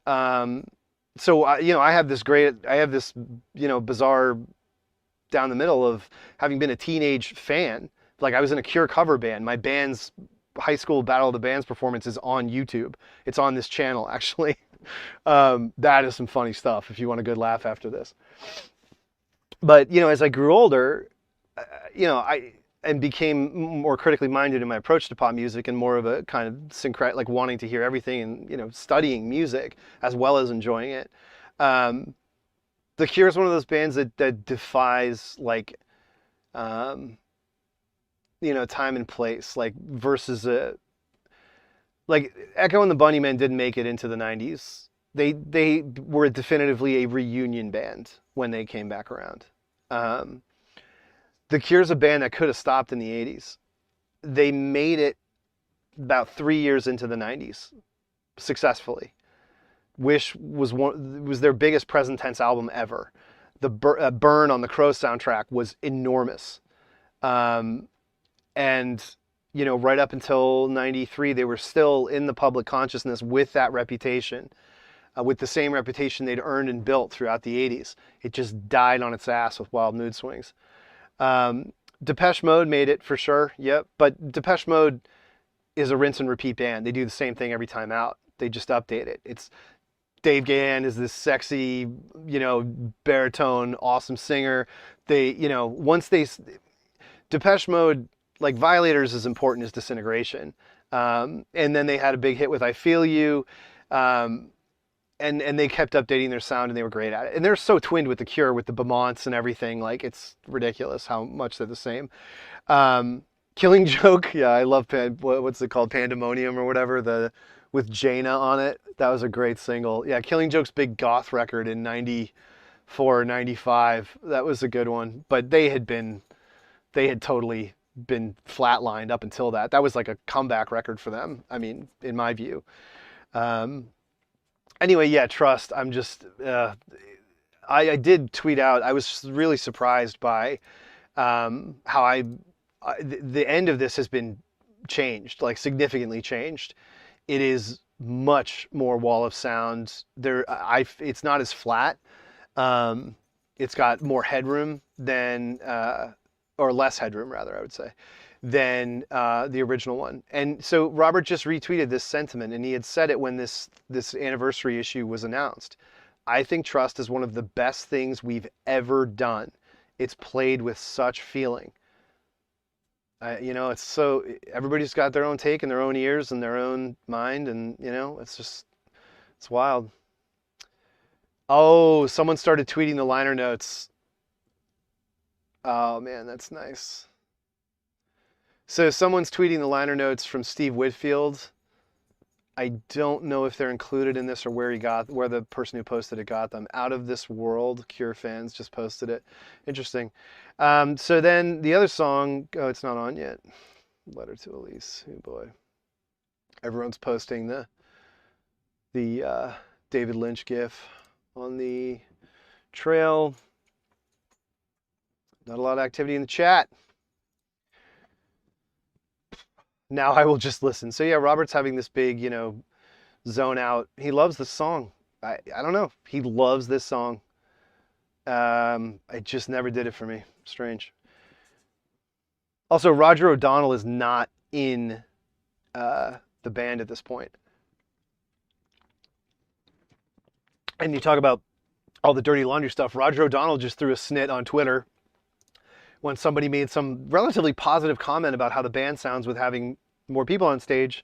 Um, so, I have this, bizarre down the middle of having been a teenage fan. Like, I was in a Cure cover band. My band's high school Battle of the Bands performance is on YouTube. It's on this channel, actually. That is some funny stuff if you want a good laugh after this. But, as I grew older, I and became more critically minded in my approach to pop music, and more of a kind of syncretic, like wanting to hear everything and, studying music as well as enjoying it. Um, the Cure is one of those bands that defies, like, um, time and place, like, versus like Echo and the Bunnymen didn't make it into the 90s. They were definitively a reunion band when they came back around. Um, the Cure's a band that could have stopped in the 80s. They made it about 3 years into the 90s successfully. Wish was their biggest present tense album ever. The Burn on the Crow soundtrack was enormous. Um, and right up until 93, they were still in the public consciousness with that reputation, with the same reputation they'd earned and built throughout the 80s. It just died on its ass with Wild Mood Swings. Depeche Mode made it for sure, yep. But Depeche Mode is a rinse and repeat band. They do the same thing every time out. They just update it. It's Dave Gahan is this sexy, baritone, awesome singer. Depeche Mode, like, Violators is important as Disintegration. And then they had a big hit with I Feel You. And they kept updating their sound, and they were great at it. And they're so twinned with The Cure, with the Beaumonts and everything. Like, it's ridiculous how much they're the same. Killing Joke, yeah, I love what's it called, Pandemonium or whatever, with Jaina on it. That was a great single. Yeah, Killing Joke's big goth record in 94, 95. That was a good one. But they had totally been flatlined up until that. That was like a comeback record for them, I mean, in my view. Anyway, yeah, Trust. I'm just, I did tweet out, I was really surprised by how the end of this has been changed, like significantly changed. It is much more wall of sound. It's not as flat. It's got more headroom than, or less headroom rather, I would say, than the original one. And so Robert just retweeted this sentiment, and he had said it when this anniversary issue was announced. I think Trust is one of the best things we've ever done. It's played with such feeling. It's so, everybody's got their own take and their own ears and their own mind, and it's wild. Oh, someone started tweeting the liner notes. Oh man, that's nice. So someone's tweeting the liner notes from Steve Whitfield. I don't know if they're included in this or where the person who posted it got them. Out of This World, Cure fans just posted it. Interesting. So then the other song, oh, it's not on yet. Letter to Elise. Oh boy. Everyone's posting the David Lynch gif on the trail. Not a lot of activity in the chat. Now I will just listen. So yeah, Robert's having this big, zone out. He loves this song. I don't know. He loves this song. It just never did it for me. Strange. Also, Roger O'Donnell is not in the band at this point. And you talk about all the dirty laundry stuff. Roger O'Donnell just threw a snit on Twitter when somebody made some relatively positive comment about how the band sounds with having more people on stage.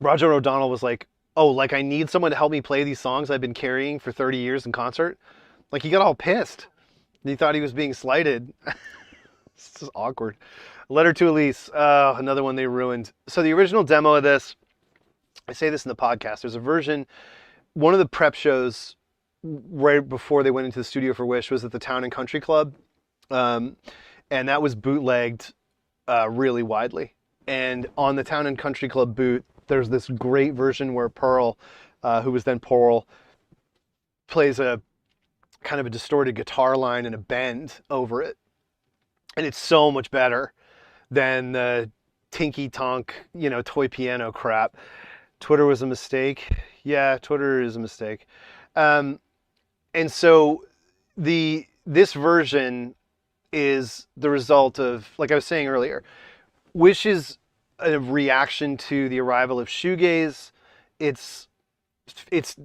Roger O'Donnell was like, oh, like I need someone to help me play these songs I've been carrying for 30 years in concert. Like he got all pissed. He thought he was being slighted. This is awkward. Letter to Elise. Another one they ruined. So the original demo of this, I say this in the podcast, there's a version, one of the prep shows right before they went into the studio for Wish was at the Town and Country Club. And that was bootlegged really widely. And on the Town and Country Club boot, there's this great version where Pearl, who was then Pearl, plays a kind of a distorted guitar line and a bend over it. And it's so much better than the tinky tonk, toy piano crap. Twitter was a mistake. Yeah, Twitter is a mistake. And so this version is the result of, like I was saying earlier, Wish is a reaction to the arrival of shoegaze. It's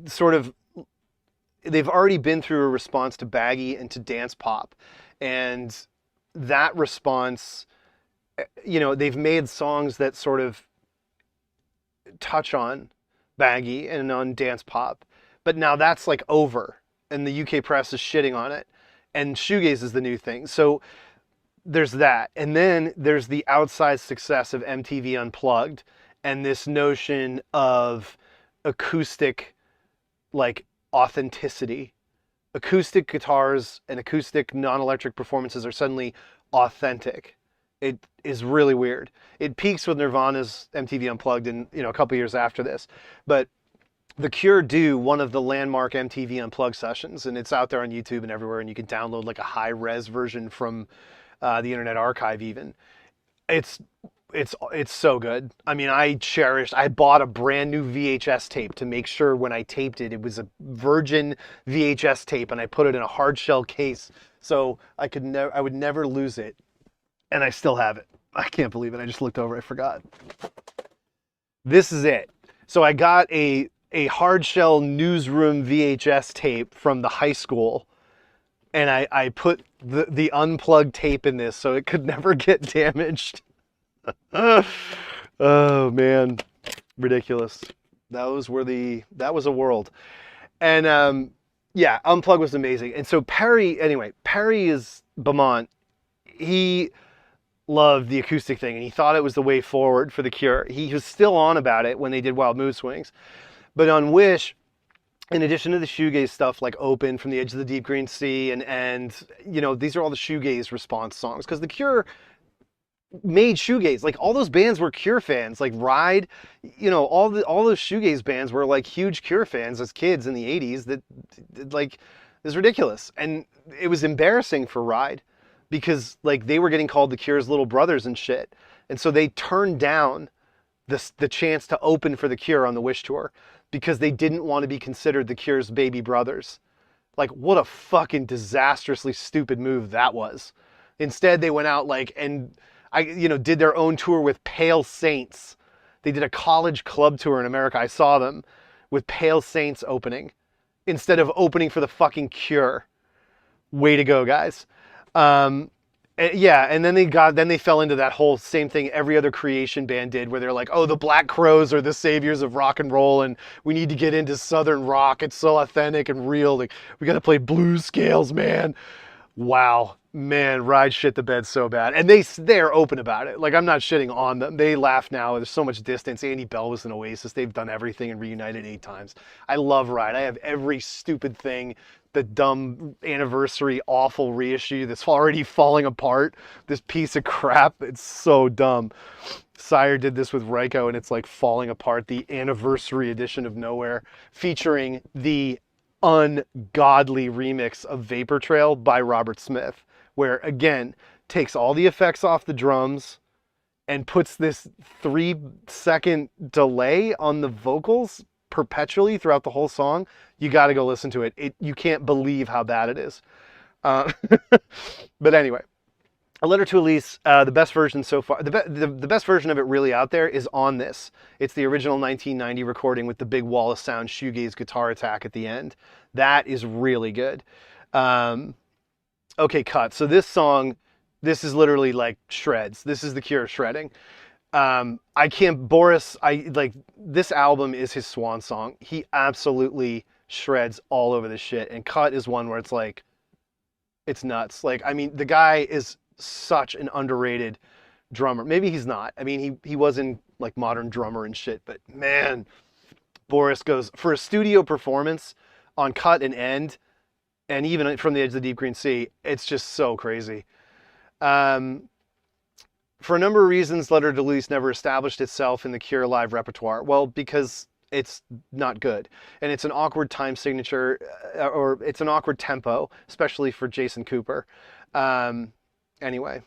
sort of, they've already been through a response to baggy and to dance pop. And that response, they've made songs that sort of touch on baggy and on dance pop. But now that's like over. And the UK press is shitting on it. And shoegaze is the new thing. So there's that. And then there's the outsized success of MTV Unplugged and this notion of acoustic, like, authenticity. Acoustic guitars and acoustic non-electric performances are suddenly authentic. It is really weird. It peaks with Nirvana's MTV Unplugged in, a couple years after this. But The Cure do one of the landmark MTV Unplugged sessions, and it's out there on YouTube and everywhere, and you can download like a high-res version from the Internet Archive even. It's so good. I mean, I bought a brand new VHS tape to make sure when I taped it, it was a virgin VHS tape, and I put it in a hard shell case so I would never lose it, and I still have it. I can't believe it. I just looked over. I forgot. This is it. So I got a hard shell newsroom VHS tape from the high school, and I put the unplugged tape in this so it could never get damaged. Oh man, ridiculous. That was a world. And yeah, Unplugged was amazing. And so Perry is Beaumont. He loved the acoustic thing and he thought it was the way forward for The Cure. He was still on about it when they did Wild Mood Swings. But on Wish, in addition to the shoegaze stuff like Open, From the Edge of the Deep Green Sea, and these are all the shoegaze response songs, because The Cure made shoegaze. Like all those bands were Cure fans, like Ride, all those shoegaze bands were like huge Cure fans as kids in the 80s. That like is ridiculous. And it was embarrassing for Ride because like they were getting called The Cure's little brothers and shit. And so they turned down the chance to open for The Cure on the Wish tour because they didn't want to be considered The Cure's baby brothers. Like, what a fucking disastrously stupid move that was. Instead, they went out and did their own tour with Pale Saints. They did a college club tour in America. I saw them with Pale Saints opening instead of opening for the fucking Cure. Way to go, guys. And then they fell into that whole same thing every other Creation band did, where they're like, oh, the Black Crowes are the saviors of rock and roll, and we need to get into Southern rock. It's so authentic and real. Like, we got to play blues scales, man. Wow, man, Ride shit the bed so bad. And they're open about it. Like, I'm not shitting on them. They laugh now. There's so much distance. Andy Bell was in Oasis. They've done everything and reunited 8 times. I love Ride. I have every stupid thing, the dumb anniversary awful reissue that's already falling apart. This piece of crap. It's so dumb. Sire did this with Ryko, and it's like falling apart. The anniversary edition of Nowhere, featuring the ungodly remix of Vapor Trail by Robert Smith, where again takes all the effects off the drums and puts this 3-second delay on the vocals perpetually throughout the whole song. You got to go listen to it. You can't believe how bad it is. But anyway, A Letter to Elise, the best version so far, the best version of it really out there is on this. It's the original 1990 recording with the big wall of sound shoegaze guitar attack at the end. That is really good. Um, okay, cut. So this song, this is literally like shreds. This is the Cure shredding. I can't, Boris, I like, this album is his swan song. He absolutely shreds all over the shit. And Cut is one where it's like, it's nuts. Like, I mean, the guy is such an underrated drummer. Maybe he's not. I mean, he was in like Modern Drummer and shit, but man, Boris goes for a studio performance on Cut and End, and even From the Edge of the Deep Green Sea. It's just so crazy. Um, for a number of reasons, Letter to Elise never established itself in the Cure live repertoire. Well, because it's not good, and it's an awkward time signature, or it's an awkward tempo, especially for Jason Cooper. Anyway,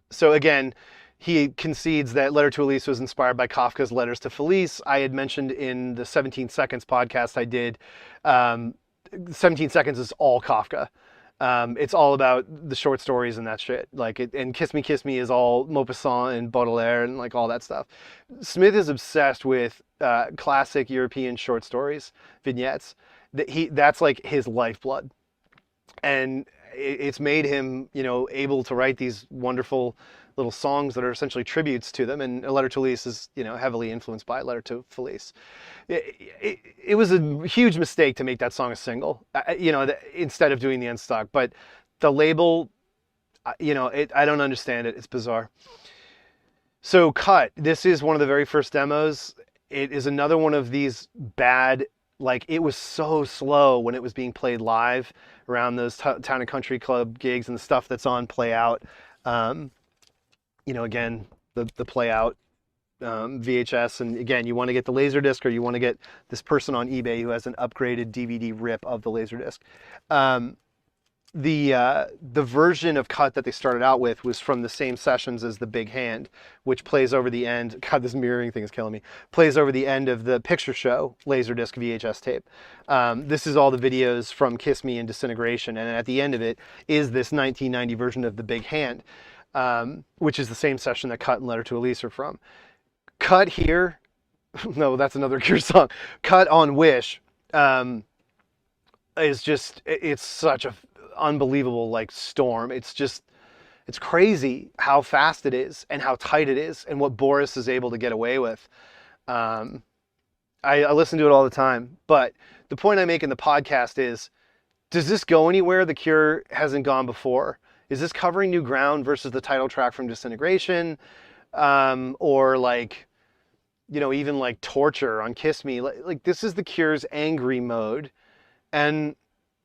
so again, he concedes that Letter to Elise was inspired by Kafka's Letters to Felice. I had mentioned in the 17 Seconds podcast I did, 17 Seconds is all Kafka. It's all about the short stories and that shit. Like it, and Kiss Me is all Maupassant and Baudelaire and like all that stuff. Smith is obsessed with classic European short stories, vignettes. That's like his lifeblood, and it's made him, you know, able to write these wonderful little songs that are essentially tributes to them. And A Letter to Elise is, you know, heavily influenced by A Letter to Felice. It was a huge mistake to make that song a single, you know, instead of doing the Unstuck. But the label, you know, I don't understand it. It's bizarre. So Cut, this is one of the very first demos. It is another one of these bad, like it was so slow when it was being played live around those town and country club gigs and the stuff that's on Play Out. You know, again, the Play Out VHS, and again, you want to get the Laserdisc, or you want to get this person on eBay who has an upgraded DVD rip of the Laserdisc. The version of Cut that they started out with was from the same sessions as The Big Hand, which plays over the end. God, this mirroring thing is killing me. Plays over the end of the Picture Show Laserdisc VHS tape. This is all the videos from Kiss Me and Disintegration, and at the end of it is this 1990 version of The Big Hand, which is the same session that Cut and Letter to Elise are from. Cut here, no, that's another Cure song. Cut on Wish is just, it's such a unbelievable like storm. It's just, it's crazy how fast it is and how tight it is and what Boris is able to get away with. I listen to it all the time, but the point I make in the podcast is, does this go anywhere the Cure hasn't gone before? Is this covering new ground versus the title track from Disintegration? Or like, you know, even like Torture on Kiss Me? Like this is the Cure's angry mode, and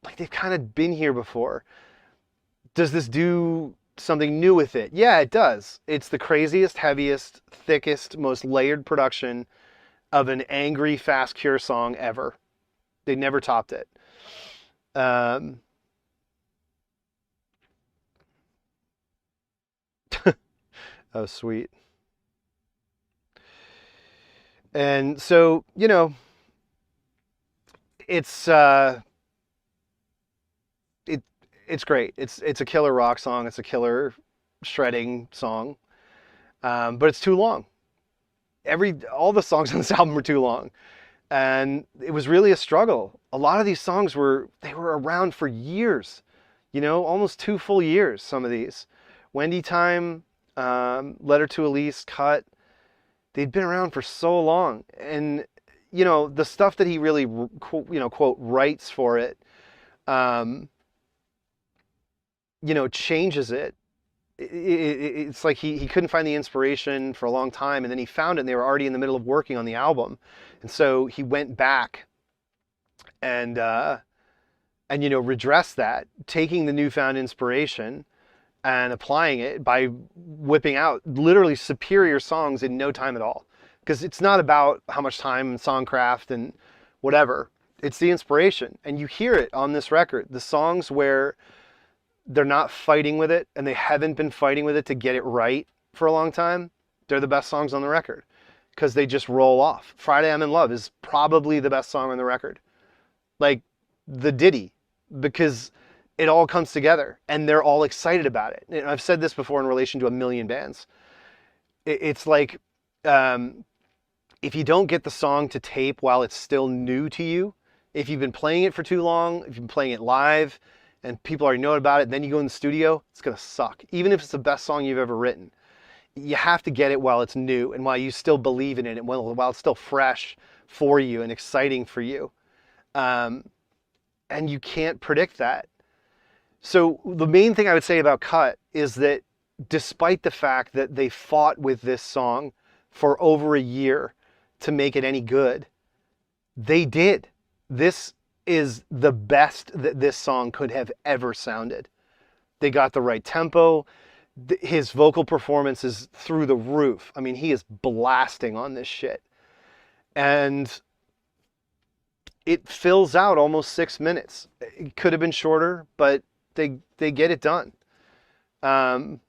like they've kind of been here before. Does this do something new with it? Yeah, it does. It's the craziest, heaviest, thickest, most layered production of an angry, fast Cure song ever. They never topped it. Oh, sweet. And so, you know, it's it's great. It's a killer rock song. It's a killer shredding song. But it's too long. All the songs on this album are too long. And it was really a struggle. A lot of these songs were around for years, you know, almost 2 full years, some of these. Wendy Time, Letter to Elise, Cut, they'd been around for so long. And, you know, the stuff that he really, you know, quote, writes for it, you know, changes it. It's like he couldn't find the inspiration for a long time, and then he found it, and they were already in the middle of working on the album. And so he went back and you know, redressed that, taking the newfound inspiration and applying it by whipping out literally superior songs in no time at all. Because it's not about how much time and songcraft and whatever. It's the inspiration. And you hear it on this record. The songs where they're not fighting with it, and they haven't been fighting with it to get it right for a long time, they're the best songs on the record. Because they just roll off. Friday I'm in Love is probably the best song on the record. Like the ditty. Because it all comes together and they're all excited about it. And I've said this before in relation to a million bands. It's like, if you don't get the song to tape while it's still new to you, if you've been playing it for too long, if you've been playing it live and people already know about it, then you go in the studio, it's going to suck. Even if it's the best song you've ever written, you have to get it while it's new and while you still believe in it and while it's still fresh for you and exciting for you. And you can't predict that. So the main thing I would say about Cut is that despite the fact that they fought with this song for over a year to make it any good, they did. This is the best that this song could have ever sounded. They got the right tempo. His vocal performance is through the roof. I mean, he is blasting on this shit. And it fills out almost 6 minutes. It could have been shorter, but they get it done. But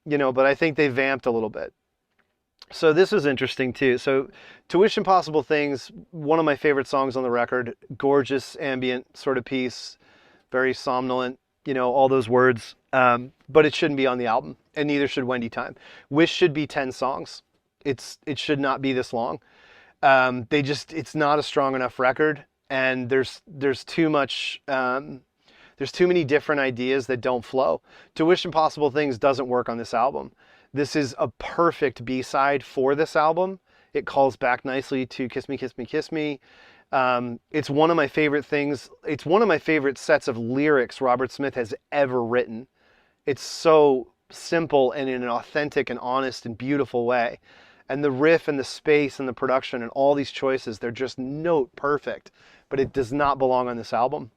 I think they vamped a little bit. So this was interesting too. So To Wish Impossible Things, one of my favorite songs on the record, gorgeous ambient sort of piece, very somnolent, all those words. But it shouldn't be on the album, and neither should Wendy Time. Wish should be 10 songs. It should not be this long. It's not a strong enough record, and there's too much, there's too many different ideas that don't flow. To Wish Impossible Things doesn't work on this album. This is a perfect B-side for this album. It calls back nicely to Kiss Me, Kiss Me, Kiss Me. It's one of my favorite things. It's one of my favorite sets of lyrics Robert Smith has ever written. It's so simple and in an authentic and honest and beautiful way. And the riff and the space and the production and all these choices, they're just note perfect, but it does not belong on this album.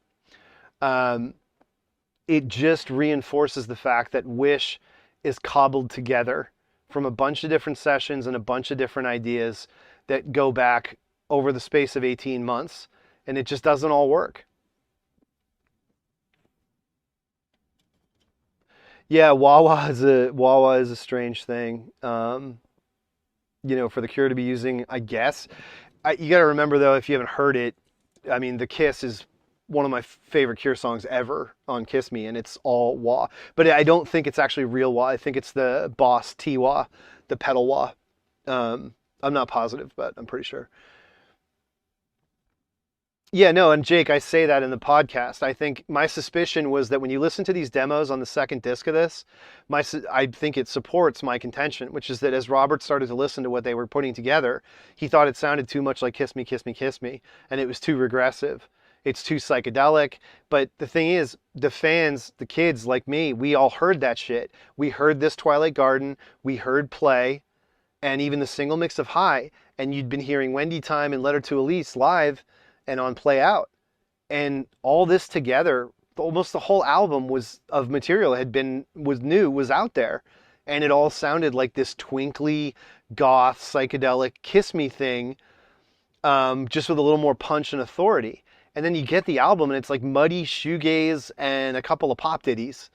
It just reinforces the fact that Wish is cobbled together from a bunch of different sessions and a bunch of different ideas that go back over the space of 18 months, and it just doesn't all work. Yeah, Wah-wah is a strange thing. For the Cure to be using, I guess. You got to remember though, if you haven't heard it, I mean, The Kiss is one of my favorite Cure songs ever on Kiss Me, and it's all wah. But I don't think it's actually real wah. I think it's the Boss T-wah, the pedal wah. I'm not positive, but I'm pretty sure. Yeah, no, and Jake, I say that in the podcast. I think my suspicion was that when you listen to these demos on the second disc of this, I think it supports my contention, which is that as Robert started to listen to what they were putting together, he thought it sounded too much like Kiss Me, Kiss Me, Kiss Me, and it was too regressive. It's too psychedelic. But the thing is, the fans, the kids like me, we all heard that shit. We heard this Twilight Garden, we heard Play, and even the single mix of High, and you'd been hearing Wendy Time and Letter to Elise live and on Play Out. And all this together, almost the whole album was out there. And it all sounded like this twinkly, goth, psychedelic Kiss Me thing, just with a little more punch and authority. And then you get the album and it's like muddy shoegaze and a couple of pop ditties.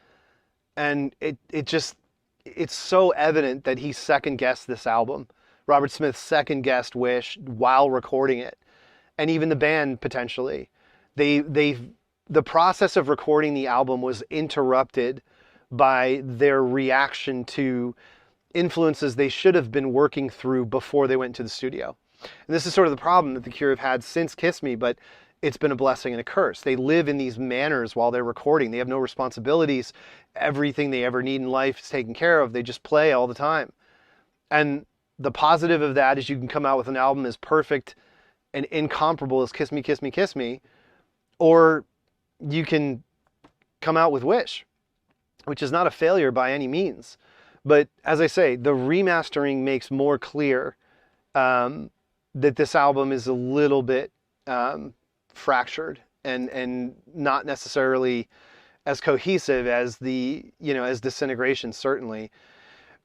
And it's so evident that he second-guessed this album. Robert Smith second-guessed Wish while recording it. And even the band, potentially. The process of recording the album was interrupted by their reaction to influences they should have been working through before they went to the studio. And this is sort of the problem that the Cure have had since Kiss Me, but it's been a blessing and a curse. They live in these manners while they're recording. They have no responsibilities. Everything they ever need in life is taken care of. They just play all the time. And the positive of that is you can come out with an album as perfect and incomparable as Kiss Me, Kiss Me, Kiss Me, or you can come out with Wish, which is not a failure by any means. But as I say, the remastering makes more clear that this album is a little bit fractured and not necessarily as cohesive as as Disintegration, certainly.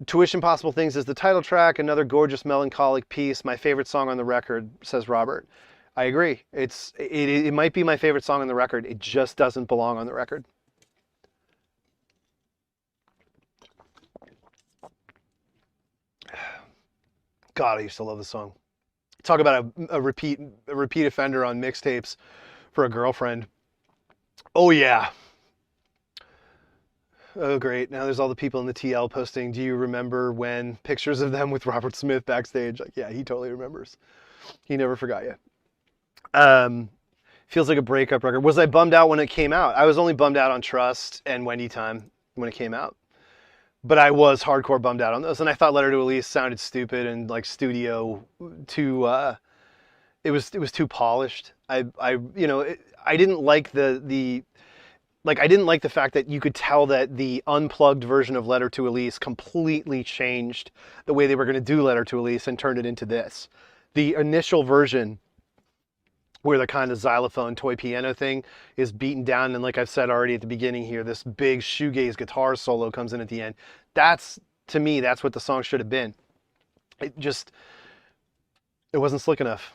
To Wish Impossible Things is the title track, another gorgeous melancholic piece, my favorite song on the record, says Robert. I agree. It might be my favorite song on the record. It just doesn't belong on the record. God, I used to love the song. Talk about a repeat offender on mixtapes for a girlfriend. Oh yeah. Oh, great. Now there's all the people in the TL posting, do you remember when pictures of them with Robert Smith backstage? Like, yeah, he totally remembers. He never forgot you. Feels like a breakup record. Was I bummed out when it came out? I was only bummed out on Trust and Wendy Time when it came out. But I was hardcore bummed out on those. And I thought Letter to Elise sounded stupid and like studio too, it was too polished. I didn't like I didn't like the fact that you could tell that the unplugged version of Letter to Elise completely changed the way they were going to do Letter to Elise and turned it into this. The initial version, where the kind of xylophone toy piano thing is beaten down, and like I've said already at the beginning here, this big shoegaze guitar solo comes in at the end. To me, that's what the song should have been. It wasn't slick enough.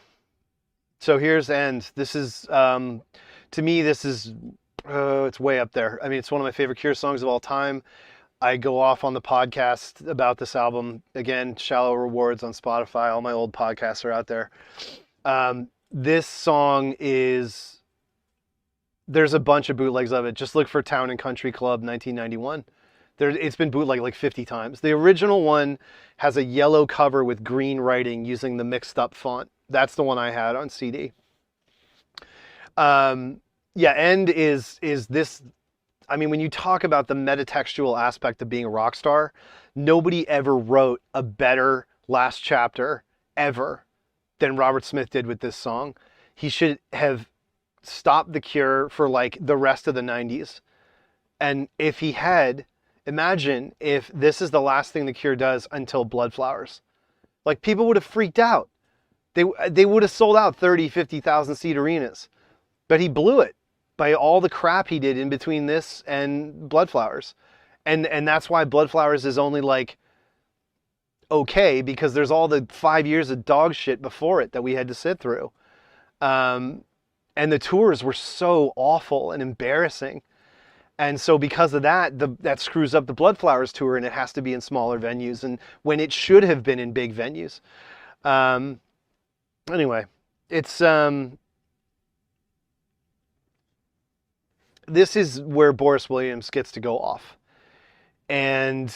So here's End. This is, to me, it's way up there. I mean, it's one of my favorite Cure songs of all time. I go off on the podcast about this album. Again, Shallow Rewards on Spotify. All my old podcasts are out there. This song there's a bunch of bootlegs of it. Just look for Town and Country Club 1991. It's been bootlegged like 50 times. The original one has a yellow cover with green writing using the mixed up font. That's the one I had on CD. End is this. I mean, when you talk about the metatextual aspect of being a rock star, nobody ever wrote a better last chapter ever than Robert Smith did with this song. He should have stopped the Cure for like the rest of the 90s. And if he had, imagine if this is the last thing the Cure does until Blood Flowers. Like, people would have freaked out. They would have sold out 30, 50,000 seat arenas. But he blew it by all the crap he did in between this and Blood Flowers. And that's why Blood Flowers is only like okay, because there's all the 5 years of dog shit before it that we had to sit through. And the tours were so awful and embarrassing. And so because of that, that screws up the Blood Flowers tour, and it has to be in smaller venues, and when it should have been in big venues. Anyway, it's this is where Boris Williams gets to go off. And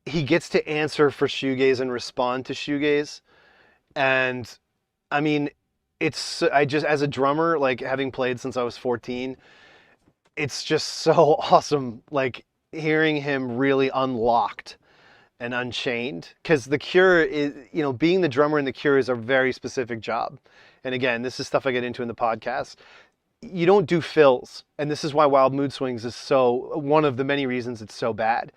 he gets to answer for shoegaze and respond to shoegaze. And I mean, as a drummer, like having played since I was 14, it's just so awesome, like hearing him really unlocked and unchained. Because the Cure is, being the drummer in the Cure is a very specific job. And again, this is stuff I get into in the podcast. You don't do fills. And this is why Wild Mood Swings is one of the many reasons it's so bad,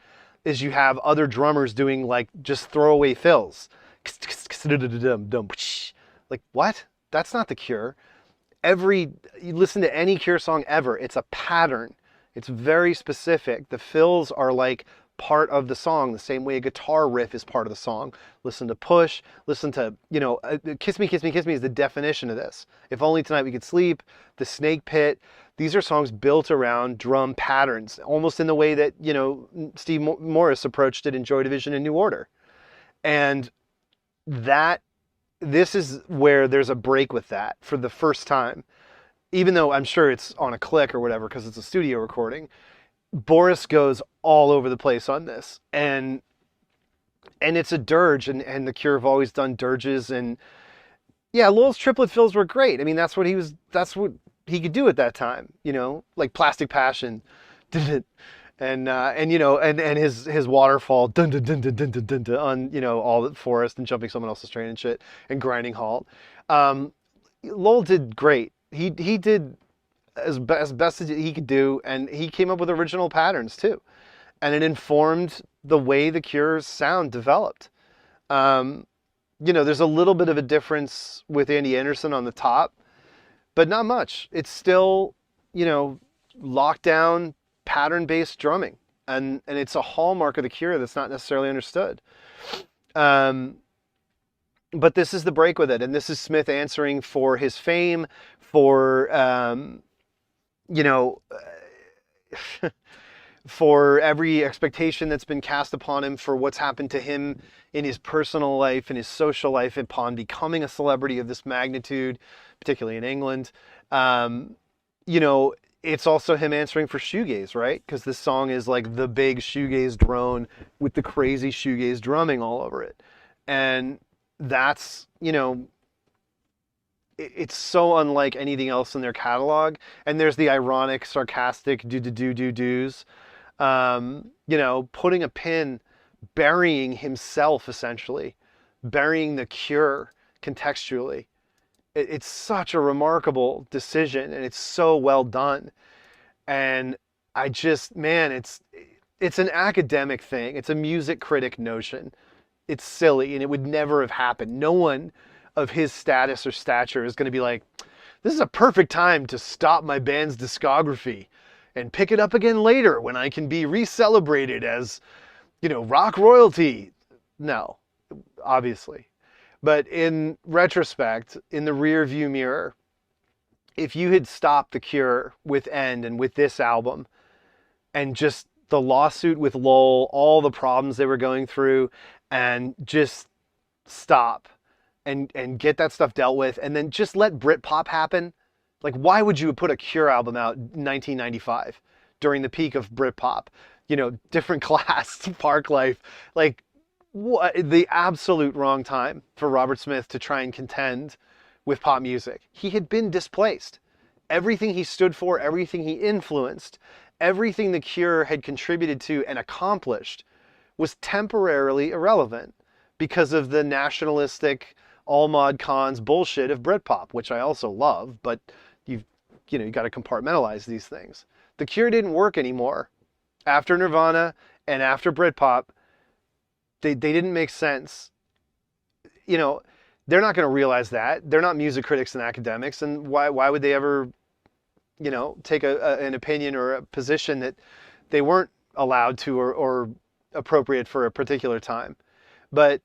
is you have other drummers doing like just throwaway fills. Like, what? That's not the Cure. You listen to any Cure song ever, it's a pattern. It's very specific. The fills are like part of the song, the same way a guitar riff is part of the song. Listen to Push, listen to, Kiss Me, Kiss Me, Kiss Me is the definition of this. If Only Tonight We Could Sleep, The Snake Pit. These are songs built around drum patterns, almost in the way that, Steve Morris approached it in Joy Division and New Order. And this is where there's a break with that for the first time. Even though I'm sure it's on a click or whatever, because it's a studio recording, Boris goes all over the place on this. And it's a dirge, and the Cure have always done dirges. And yeah, Lowell's triplet fills were great. I mean, that's what he could do at that time, like Plastic Passion, and his waterfall, dun dun dun dun dun dun dun, on all the forest and jumping someone else's train and shit, and grinding halt. Lowell did great. He did as best as he could do, and he came up with original patterns too, and it informed the way the Cure's sound developed. There's a little bit of a difference with Andy Anderson on the top, but not much. It's still, lockdown, pattern-based drumming. And it's a hallmark of the Cure that's not necessarily understood. But this is the break with it. And this is Smith answering for his fame, for, for every expectation that's been cast upon him, for what's happened to him in his personal life and his social life upon becoming a celebrity of this magnitude, particularly in England. it's also him answering for shoegaze, right? Because this song is like the big shoegaze drone with the crazy shoegaze drumming all over it. And that's, it's so unlike anything else in their catalog. And there's the ironic, sarcastic do-do-do-do-do's. Putting a pin, burying himself, essentially. Burying the Cure contextually. It's such a remarkable decision, and it's so well done. And I just, man, it's an academic thing. It's a music critic notion. It's silly, and it would never have happened. No one of his status or stature is going to be like, this is a perfect time to stop my band's discography and pick it up again later when I can be re-celebrated as, rock royalty. No, obviously. But in retrospect, in the rear view mirror, if you had stopped The Cure with End and with this album, and just the lawsuit with Lowell, all the problems they were going through, and just stop and get that stuff dealt with, and then just let Britpop happen. Like, why would you put a Cure album out in 1995 during the peak of Britpop? Different class, Park Life, like, what, the absolute wrong time for Robert Smith to try and contend with pop music. He had been displaced. Everything he stood for, everything he influenced, everything The Cure had contributed to and accomplished was temporarily irrelevant because of the nationalistic all mod cons bullshit of Britpop, which I also love, but you got to compartmentalize these things. The Cure didn't work anymore. After Nirvana and after Britpop, they didn't make sense. They're not going to realize that. They're not music critics and academics, and why would they ever, take an opinion or a position that they weren't allowed to or appropriate for a particular time? But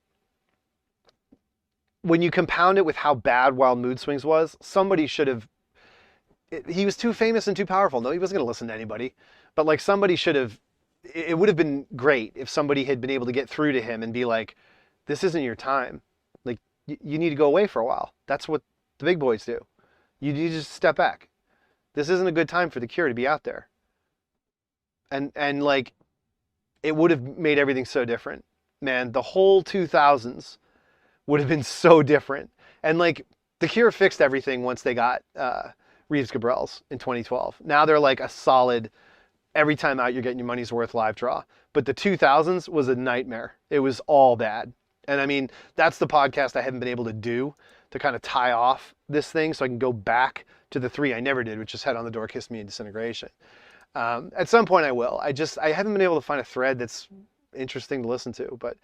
when you compound it with how bad Wild Mood Swings was, somebody should have. He was too famous and too powerful. No, he wasn't going to listen to anybody. But like somebody should have. It would have been great if somebody had been able to get through to him and be like, this isn't your time. Like, you need to go away for a while. That's what the big boys do. You need to just step back. This isn't a good time for The Cure to be out there. And like, it would have made everything so different. Man, the whole 2000s would have been so different. And like, The Cure fixed everything once they got Reeves Gabrels in 2012. Now they're like a solid, every time out you're getting your money's worth live draw. But the 2000s was a nightmare. It was all bad. And I mean, that's the podcast I haven't been able to do to kind of tie off this thing so I can go back to the three I never did, which is Head on the Door, Kiss Me, and Disintegration. At some point I will. I haven't been able to find a thread that's interesting to listen to. But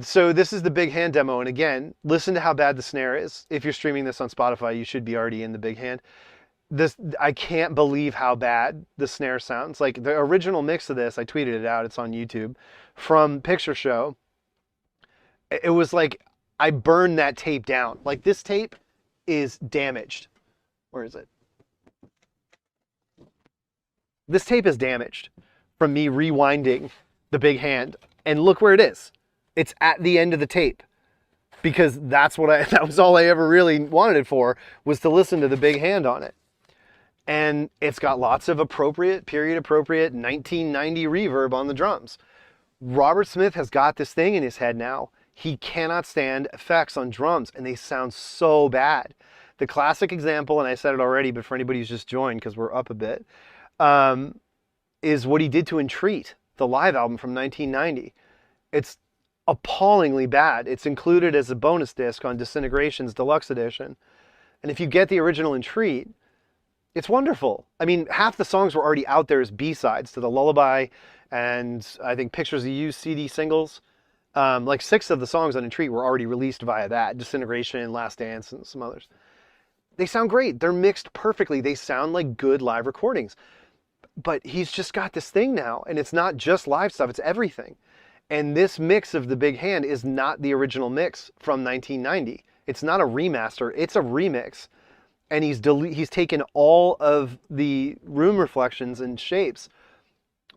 so this is the Big Hand demo. And again, listen to how bad the snare is. If you're streaming this on Spotify, you should be already in the Big Hand. I can't believe how bad the snare sounds. Like the original mix of this, I tweeted it out, it's on YouTube, from Picture Show. It was like I burned that tape down. Like this tape is damaged. Where is it? This tape is damaged from me rewinding the Big Hand. And look where it is. It's at the end of the tape. Because that was all I ever really wanted it for, was to listen to the Big Hand on it. And it's got lots of period appropriate 1990 reverb on the drums. Robert Smith has got this thing in his head now. He cannot stand effects on drums, and they sound so bad. The classic example, and I said it already, but for anybody who's just joined, because we're up a bit, is what he did to Entreat, the live album from 1990. It's appallingly bad. It's included as a bonus disc on Disintegration's Deluxe Edition. And if you get the original Entreat, it's wonderful. I mean, half the songs were already out there as B-sides to the Lullaby and I think Pictures of You CD singles. Like 6 of the songs on Entreat were already released via that. Disintegration, Last Dance, and some others. They sound great. They're mixed perfectly. They sound like good live recordings. But he's just got this thing now, and it's not just live stuff, it's everything. And this mix of the Big Hand is not the original mix from 1990. It's not a remaster, it's a remix. And he's taken all of the room reflections and shapes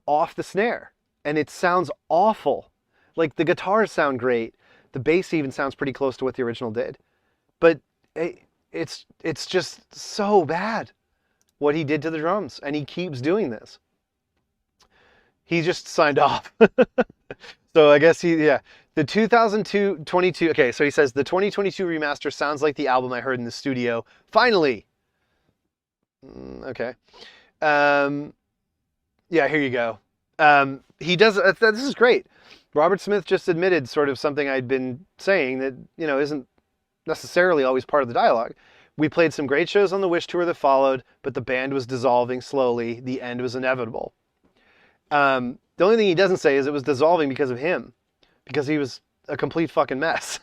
off the snare. And it sounds awful. Like the guitars sound great. The bass even sounds pretty close to what the original did. But it's just so bad what he did to the drums, and he keeps doing this. He just signed off. So I guess the 2022, okay, so he says, the 2022 remaster sounds like the album I heard in the studio. Finally! Okay. Yeah, here you go. He does, this is great. Robert Smith just admitted sort of something I'd been saying that, isn't necessarily always part of the dialogue. We played some great shows on the Wish tour that followed, but the band was dissolving slowly. The end was inevitable. The only thing he doesn't say is it was dissolving because of him, because he was a complete fucking mess.